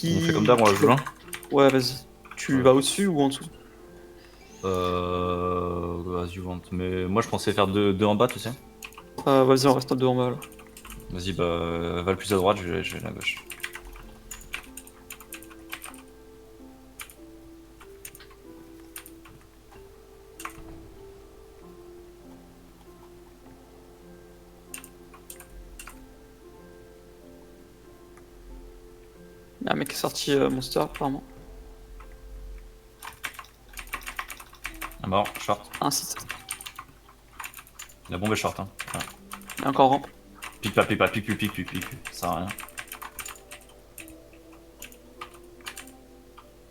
On fait comme d'hab, on va jouer. Ouais, vas-y. Tu Ouais. vas au-dessus ou en dessous? As you want. Mais moi, je pensais faire deux en bas, tu sais. Vas-y, on reste à 2 en bas là. Vas-y, bah, va le plus à droite, je vais à la gauche. Y'a un mec qui est sorti Monster apparemment. Ah, mort, short. Un site. La bombe est short, hein. Ouais. Il y a encore rampe. Pique pas, pique pas, pique plus, pique plus, pique plus. Ça sert à rien.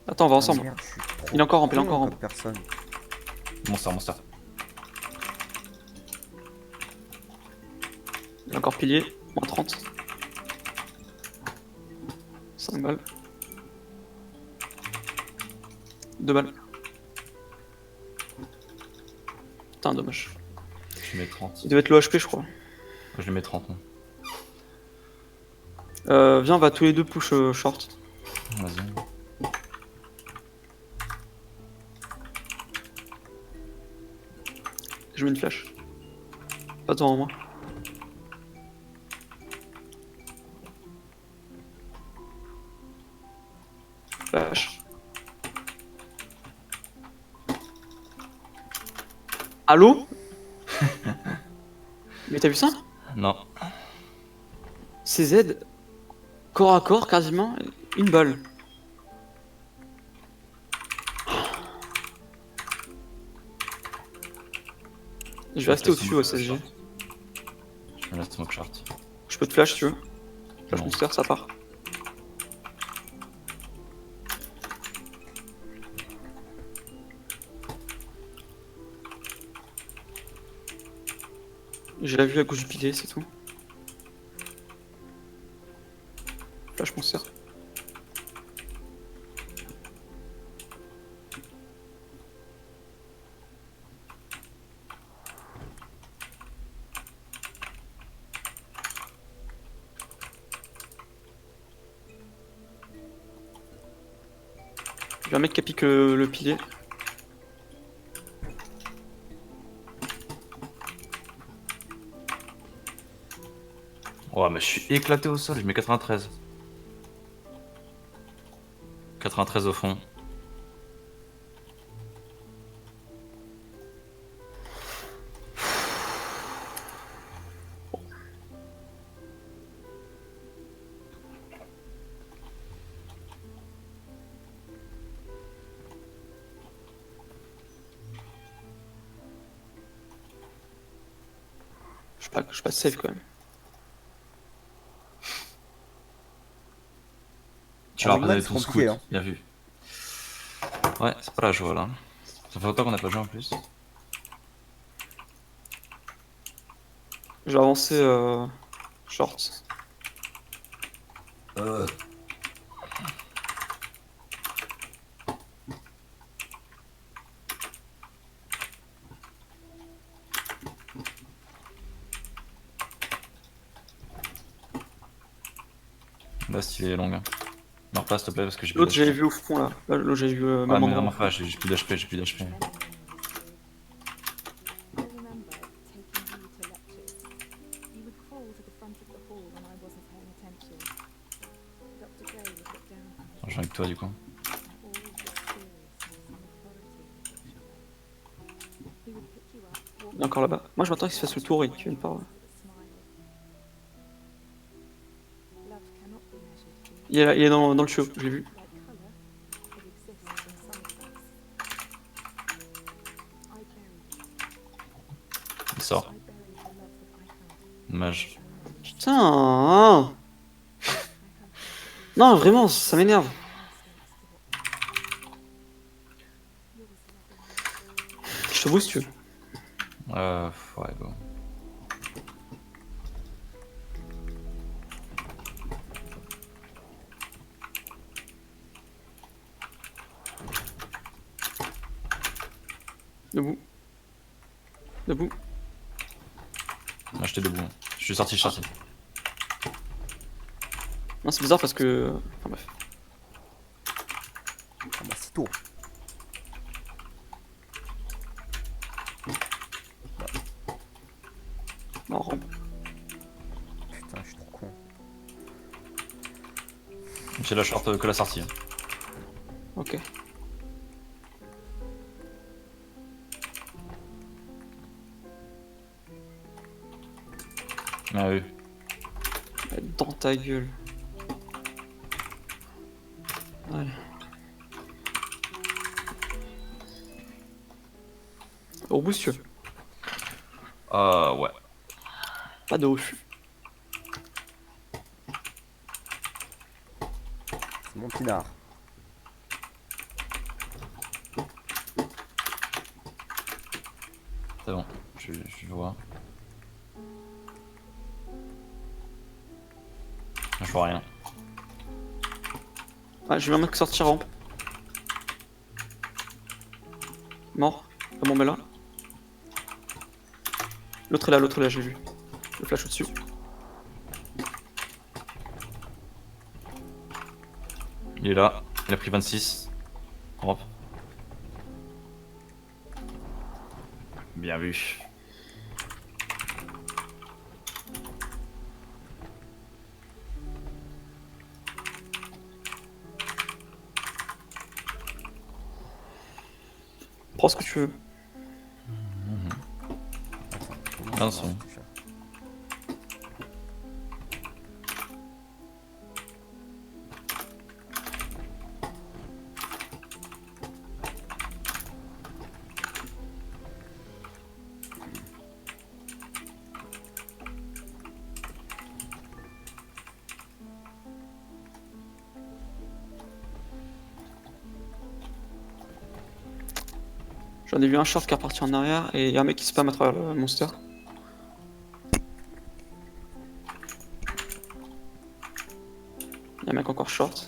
Attends, on va Ah, ensemble. merde, je suis trop Il est encore rampe, il est encore con rampe. comme personne. Monster, monster. Il y a encore pilier. Moins 30. 5 balles. 2 balles. Putain, dommage. Je mets 30. Il devait être low HP, je crois. Je lui mets 30. Moi. Viens, on va tous les deux push short. Vas-y. Je mets une flash. Pas devant moi. Flash. Allô? Mais t'as vu ça? Non. CZ, corps à corps quasiment, une balle. Je vais rester au-dessus au CSG. Je me laisse smoke short. Je peux te flash si tu veux. Flash Non. monster, ça part. J'ai la vue à gauche du pilier, c'est tout. Flash monster. Il y a un mec qui a piqué le pilier. Ouais, mais je suis éclaté au sol, je mets 93. 93 au fond. Je suis pas safe quand même. Tu vas Avec abandonner Max, ton compliqué, scout, hein. bien vu. Ouais, c'est pas la joie là. Ça fait longtemps qu'on n'a pas joué en plus. Je vais avancer short. Là, il est long. Hein. Non, pas s'il te plaît parce que j'ai plus L'autre j'avais d'HP. vu au fond là. Là, l'autre j'avais vu Ouais, même mais endroit. vraiment pas, j'ai plus d'HP, j'ai plus d'HP. I remember taking you to lectures. You would crawl to the front of the hall when I wasn't paying attention. Dr. Gray would look down from his Je viens avec toi du coup. all the seriousness and authority in which you lay. He would pick you up, walk Il est encore là-bas. Moi je m'attends qu'il se fasse le tour et qu'il vienne par là. with a smile. Love cannot be measured here. Il est dans le tuyau, je l'ai vu. Like colour, it exists in silence. I buried it. Il sort. I buried the love that I had. Dommage. Putain hein. Non vraiment, ça m'énerve. Je te booste si tu veux. Ouais, bon. Debout. Debout. Moi j'étais debout. Hein. Je suis sorti, je suis sorti. Non c'est bizarre parce que... Enfin bref. Ah bah c'est tout. Non, rampe. Putain, je suis trop con. J'ai la short que la sortie. Ok. Ah oui. Dans ta gueule. Allez. Au bout, si tu veux. Ouais. Pas de refus. C'est mon pinard. C'est bon, je vois. Je vois rien. Ah, j'ai vu un mec sortir rampe. Mort. La bombe est là. L'autre est là, j'ai vu. Le flash au-dessus. Il est là, il a pris 26. Hop. Bien vu. Prends ce que tu veux. Comment Non, ça c'est marche, bon. déjà? J'en ai vu un short qui est reparti en arrière et y'a un mec qui spam à travers le monster. Y'a un mec encore short.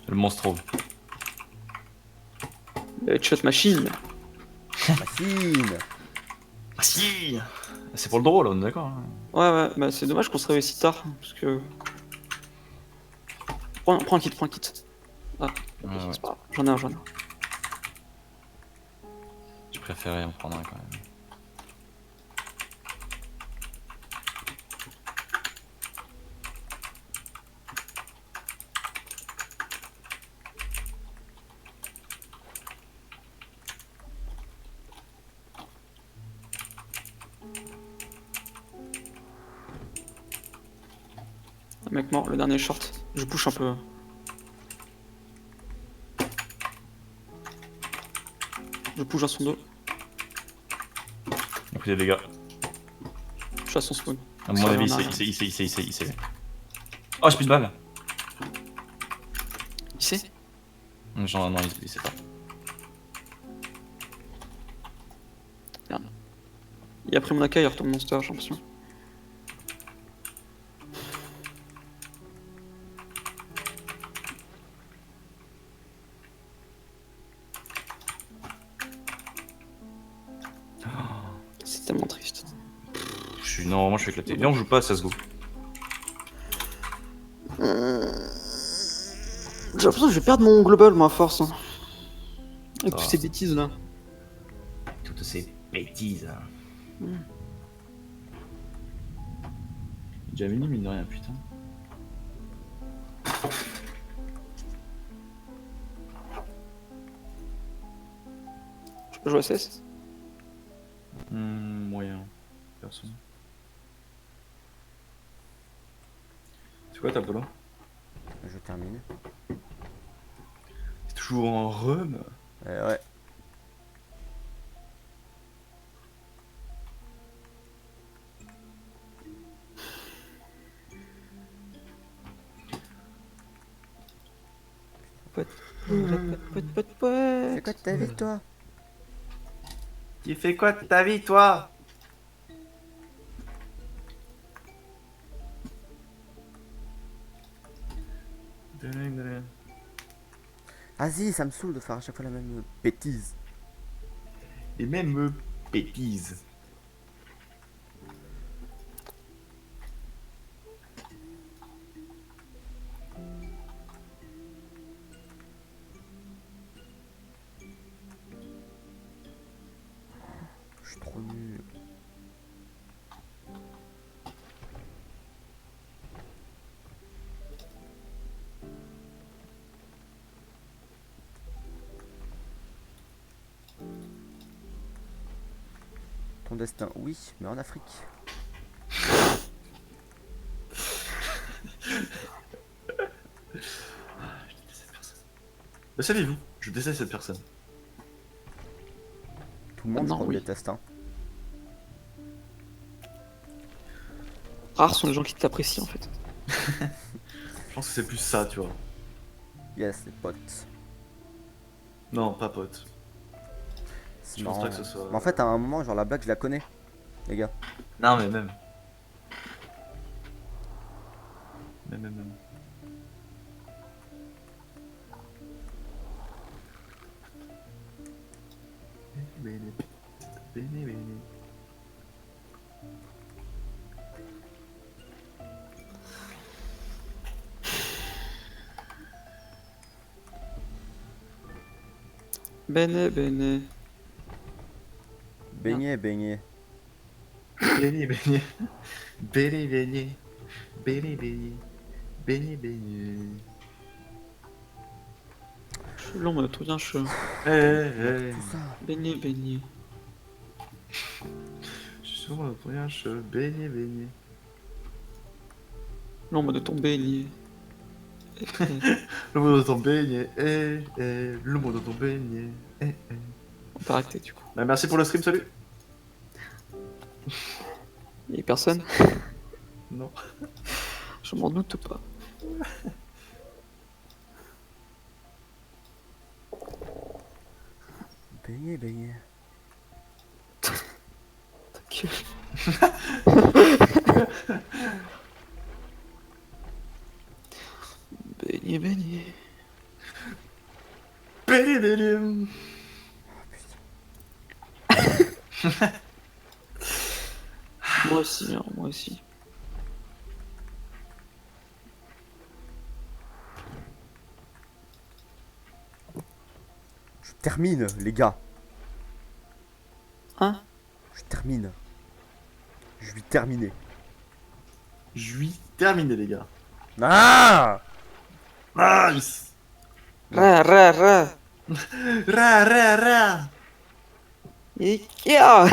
Le monstro. Headshot machine. Machine. Ah si. C'est pour le drôle, on est d'accord. Hein. Ouais, bah c'est dommage qu'on se réveille si tard. Parce que. Prends un kit, prends un kit. Ah, ok, Ouais. c'est pas grave. J'en ai un. Je préférais en prendre un quand même. Un mec mort, le dernier short. Je push un peu. Je push dans son dos. Il a pris des dégâts. Je suis à son spawn. À mon Ça avis, va, on a il sait. Oh, j'ai plus de balles. Il sait. Genre, non, il sait pas. Il a pris mon AK, il retourne monster, j'ai l'impression. C'est tellement triste. Non, moi je suis éclaté. Viens, on joue pas à CSGO. J'ai l'impression que je vais perdre mon global, moi, à force. Hein. Avec toutes ces bêtises là. Toutes ces bêtises. J'ai déjà mis mine de rien, putain. Je peux jouer à CS. Moyen. Personne. C'est quoi ta polo? Je termine. C'est toujours en rhum. Ouais. C'est quoi ta vie, toi? Tu fais quoi de ta vie, toi? Vas-y, ça me saoule de faire à chaque fois la même bêtise. Et même bêtises. suis trop nul. Ton destin, oui, mais en Afrique. Mais savez-vous, je déteste cette personne. Tout le monde, je Non, crois, me oui. déteste, hein. Rares sont les gens qui t'apprécient en fait. Je pense que c'est plus ça, tu vois. Yes, les potes. Non, pas pote. C'est Je pense marrant. pas que ce soit. Mais en fait, à un moment, genre la blague, je la connais, les gars. Non, mais même. Même. Bene, bene, bene. Bene, bene. Beignet, beignet. Bene, bene. Bene, bene. Bene, bene. Bene, bene. Je suis long, mais tout bien, je Eh. Tout ça. baigné, baigné. Je suis sur mon rien, je baigne, baigne. L'ombre de ton baigné. Le mot de ton baigne, le mot de ton baigne, On peut arrêter du coup. Bah, merci pour le stream, salut. Y'a personne? Non. Je m'en doute pas. Beignet, beignet. Ta gueule. Baigné, baigné. Baigne, baigne. Moi aussi, hein, moi aussi. Je termine, les gars. Hein? Je termine. Je vais terminer. Je suis terminé, les gars. Ah! Nice. Ra, ra, ra. Ra. Yeah.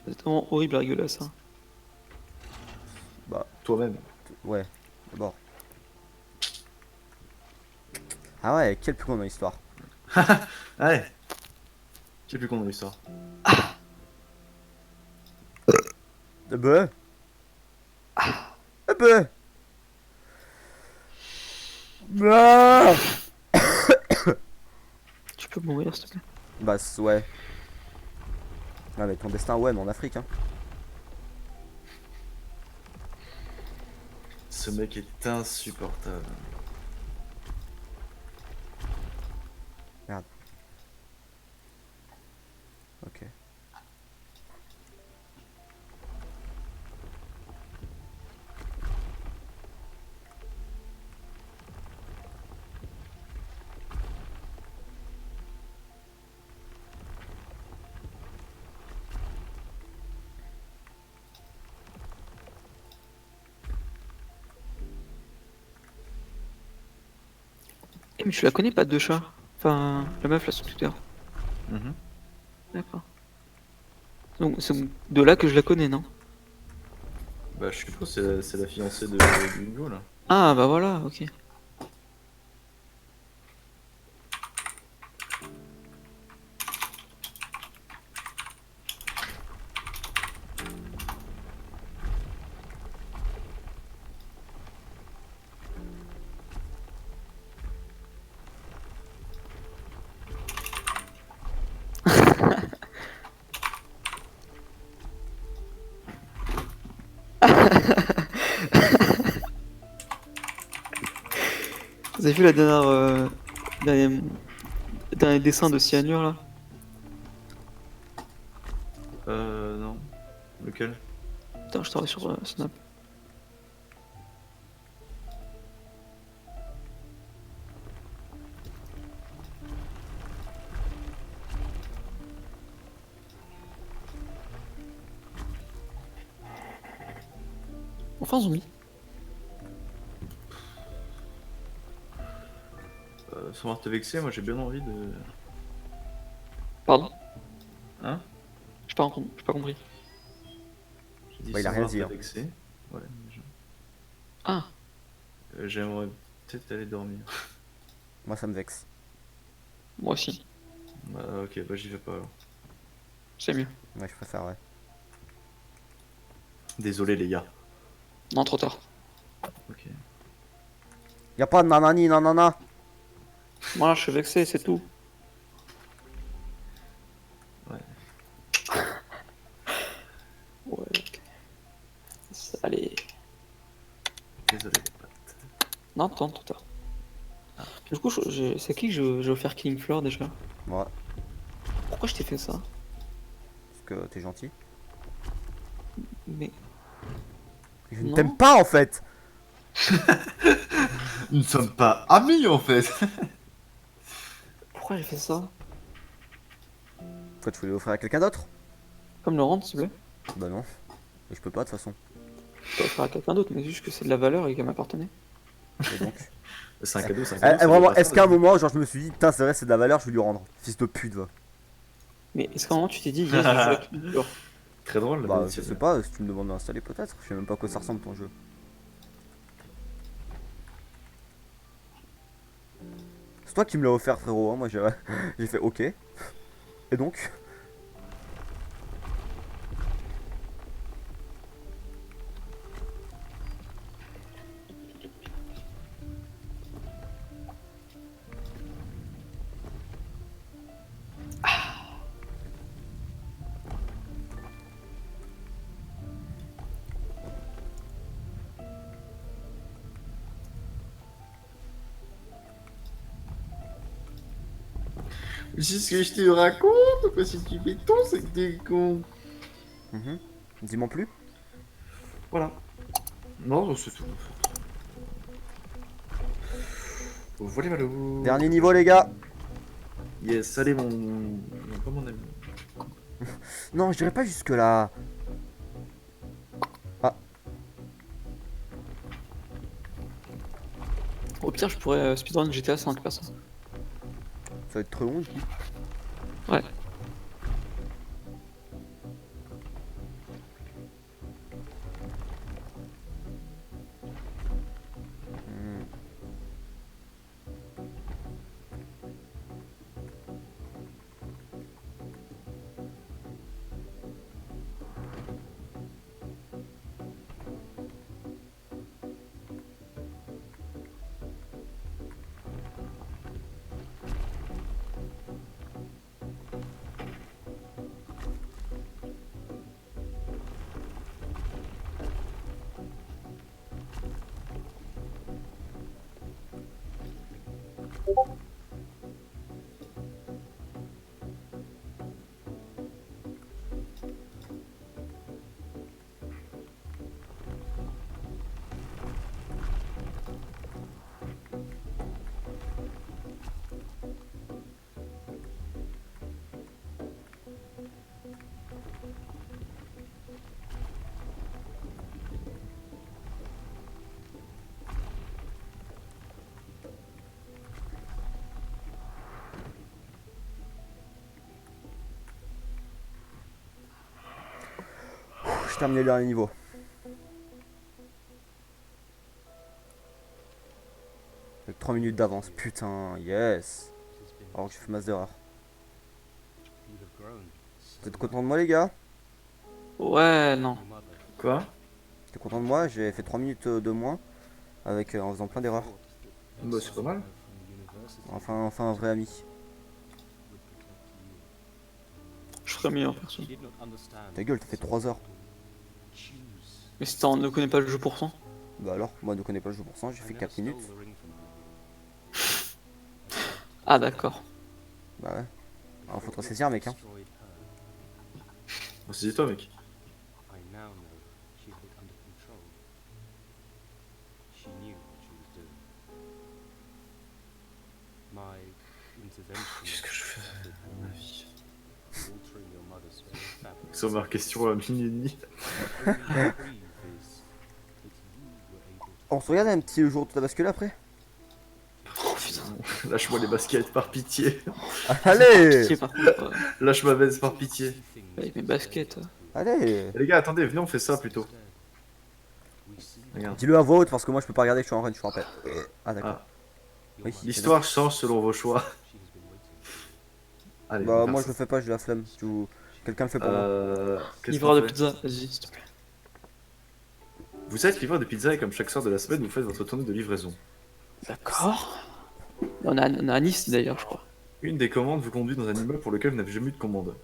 C'est vraiment horrible à rigoler à ça. Bah, Toi-même. ouais, d'abord. Ah ouais, quel plus con dans l'histoire. Ouais. J'ai plus con dans l'histoire. Bah. Bah. Ah! Tu peux mourir s'il te plaît. Bah, ouais. Ah, mais ton destin, ouais, mais en Afrique, hein. Ce mec est insupportable. Ok. Eh, mais tu la connais pas de chat? Enfin, la meuf là sur Twitter. Mhm. D'accord. Donc c'est de là que je la connais, non? Bah, je suppose c'est la fiancée de Hugo, là. Ah bah voilà, ok. Vous avez vu la dernière, dernier dessin de cyanure là? Non. Lequel? Putain, je t'aurais sur Snap. fait un zombie. Sans avoir te vexer, moi j'ai bien envie de. Pardon? Hein? J'ai pas compris. J'ai dit Bah, il a sans rien avoir dit, te hein. vexer. Ouais, déjà. Ah, J'aimerais peut-être aller dormir. Moi ça me vexe. moi aussi. Bah, ok, bah j'y vais pas alors. C'est mieux. Ouais, je préfère, ouais. Désolé les gars. Non, trop tard. Ok. Y'a pas de nanani nanana. Moi, je suis vexé, c'est tout. Ouais. Ouais, ok. Allez. Désolé les potes. Non, attends, trop tard. Du coup, c'est qui que je vais faire Killing Floor déjà? Moi, Pourquoi je t'ai fait ça? parce que t'es gentil. Mais Je ne non. t'aime pas en fait. Nous ne sommes pas amis en fait. Pourquoi j'ai fait ça? Pourquoi tu voulais l'offrir à quelqu'un d'autre? Comme Laurent, s'il te plaît. Bah non. Et je peux pas de toute façon. Je peux faire à quelqu'un d'autre, mais juste que c'est de la valeur et qu'elle m'appartenait. Et donc. C'est un cadeau, c'est un Eh, cadeau. ça vraiment, veut pas est-ce ça, qu'à un mais- moment, genre je me suis dit, putain, c'est vrai, c'est de la valeur, je vais lui rendre. Fils de pute, va. Mais est-ce qu'à un moment tu t'es dit, yes, je joue à Killing Floor? Très drôle. Bah, mais je c'est sais bien. pas, si tu me demandes d'installer peut-être. Je sais même pas à quoi ça ressemble ton jeu. C'est toi qui me l'as offert, frérot. Hein. Moi, j'ai j'ai fait ok. Et donc? C'est ce que je te raconte ou quoi? Si tu fais ton, c'est que t'es con. Mhm. Dis-moi plus. Voilà. Non, c'est tout. Voilà, voilà. Dernier niveau, les gars. Yes, allez, mon. Non, pas mon ami. Non, je dirais pas jusque là. Au pire, je pourrais speedrun GTA 5 perso. Ça va être très long, du coup. Ouais. Hmm. Je terminé le dernier niveau. Avec 3 minutes d'avance. Putain, yes. Alors que j'ai fait masse d'erreurs. Vous êtes content de moi, les gars? Ouais, non. Quoi? T'es content de moi? J'ai fait 3 minutes de moins. Avec, en faisant plein d'erreurs. Bah, c'est pas mal. Enfin, un vrai ami. Je ferais mieux en perso. Ta gueule, t'as fait 3 heures. Mais si t'en ne connais pas le jeu pour cent. Bah alors, moi ne connais pas le jeu pour ça, j'ai fait 4 minutes. Ah, d'accord. Bah ouais. Alors faut te ressaisir, mec, hein. Bon, c'est toi, mec. Qu'est-ce que je fais de ma vie? C'est ma question à minuit et demi. On se regarde un petit jour de la bascule après. Oh putain. Lâche-moi les baskets, par pitié. Allez. Pitié, par contre, Lâche ma veste, par pitié. avec mes baskets. Allez. Les gars, attendez, venez, on fait ça plutôt. Regarde. Dis-le à voix haute parce que moi je peux pas regarder que je suis en run, je suis en paix. Ah d'accord. Ah. Oui. L'histoire change selon vos choix. Allez, Bah on va moi faire je le ça. fais pas, j'ai la flemme. Quelqu'un le fait pour moi. Qu'est-ce Livreur qu'on de fait pizza, vas-y, s'il te plaît. Vous êtes livreur de pizza et comme chaque soir de la semaine, vous faites votre tournée de livraison. D'accord. On a Nice d'ailleurs, je crois. Une des commandes vous conduit dans un immeuble pour lequel vous n'avez jamais eu de commande.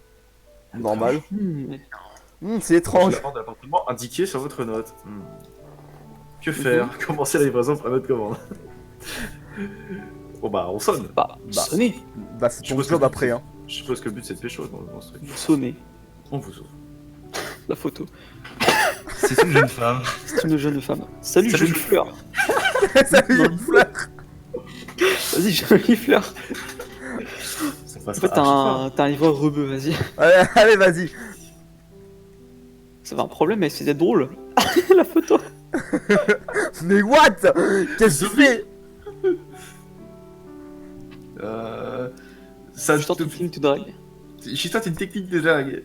Normal. Mais- C'est étrange. La porte de l'appartement indiquée sur votre note. Que faire Commencer la livraison par notre commande. Bon bah on sonne. Bah, Bah. sonnez. Bah c'est Je ton suppose job que- après hein. Je suppose que le but c'est de pécho dans ce truc. Sonnez. On vous ouvre. La photo. C'est une jeune femme. C'est une jeune femme. Salut, Salut, jolie fleur. Salut une fleur. Vas-y, jolie fleur. Ça En passe fait, t'as un livreur rebeu, vas-y. Allez vas-y. Ça va un problème, mais c'est d'être drôle. La photo. Mais what? Qu'est-ce que tu fais? Ça Je tente une film to drag. Je tente une technique de drague.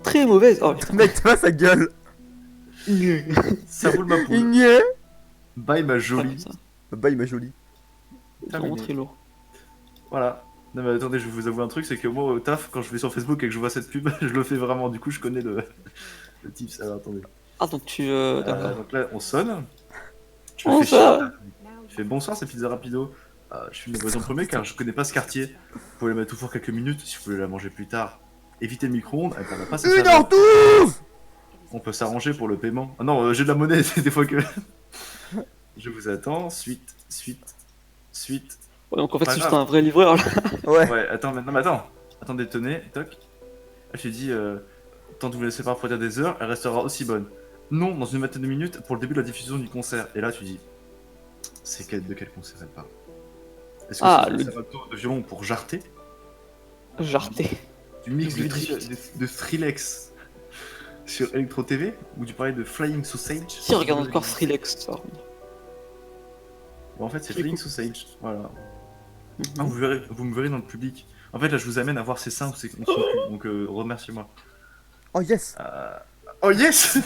Très mauvaise. Oh putain. Mec, tu vois sa gueule. Ça roule ma poule. Igné. Bye ma Pas jolie. comme ça. Bah il m'a joli. C'est vraiment très lourd. Voilà. Non mais attendez, je vais vous avouer un truc, c'est que moi au taf, quand je vais sur Facebook et que je vois cette pub, je le fais vraiment, du coup je connais le tips. Alors attendez. Ah, donc tu. D'accord. Donc là on sonne. Je Oh, fais ça. chier. Je fais bonsoir, c'est Pizza Rapido. Je suis une livraison premier car je connais pas ce quartier. Vous pouvez la mettre au four quelques minutes si vous voulez la manger plus tard. Évitez le micro-ondes, elle va pas se servir. 1h12. On peut s'arranger pour le paiement. Ah non, j'ai de la monnaie, c'est des fois que. Je vous attends. Suite. Ouais, donc en fait, Pas c'est juste grave. un vrai livreur là. Ouais. Ouais, attends, maintenant, mais attends. Attendez, tenez, toc. Je t'ai dit, tant que vous ne laissez pas refroidir des heures, elle restera aussi bonne. Non, dans une vingtaine de minutes pour le début de la diffusion du concert. Et là, tu dis, de quel concert elle parle? Est-ce que Ah, c'est le- le conservatoire de violon pour Jarté? Jarté. Du mix Le de Skrillex sur Electro TV? Ou tu parlais de Flying Sausage? Qui regarde encore Skrillex, ça? Bon, en fait, c'est Qui Flying écoute Sausage. Voilà. Mhm. Ah, vous me verrez dans le public. En fait, là, je vous amène à voir ses seins ou son cul. Donc, remerciez-moi. Oh yes. Oh yes.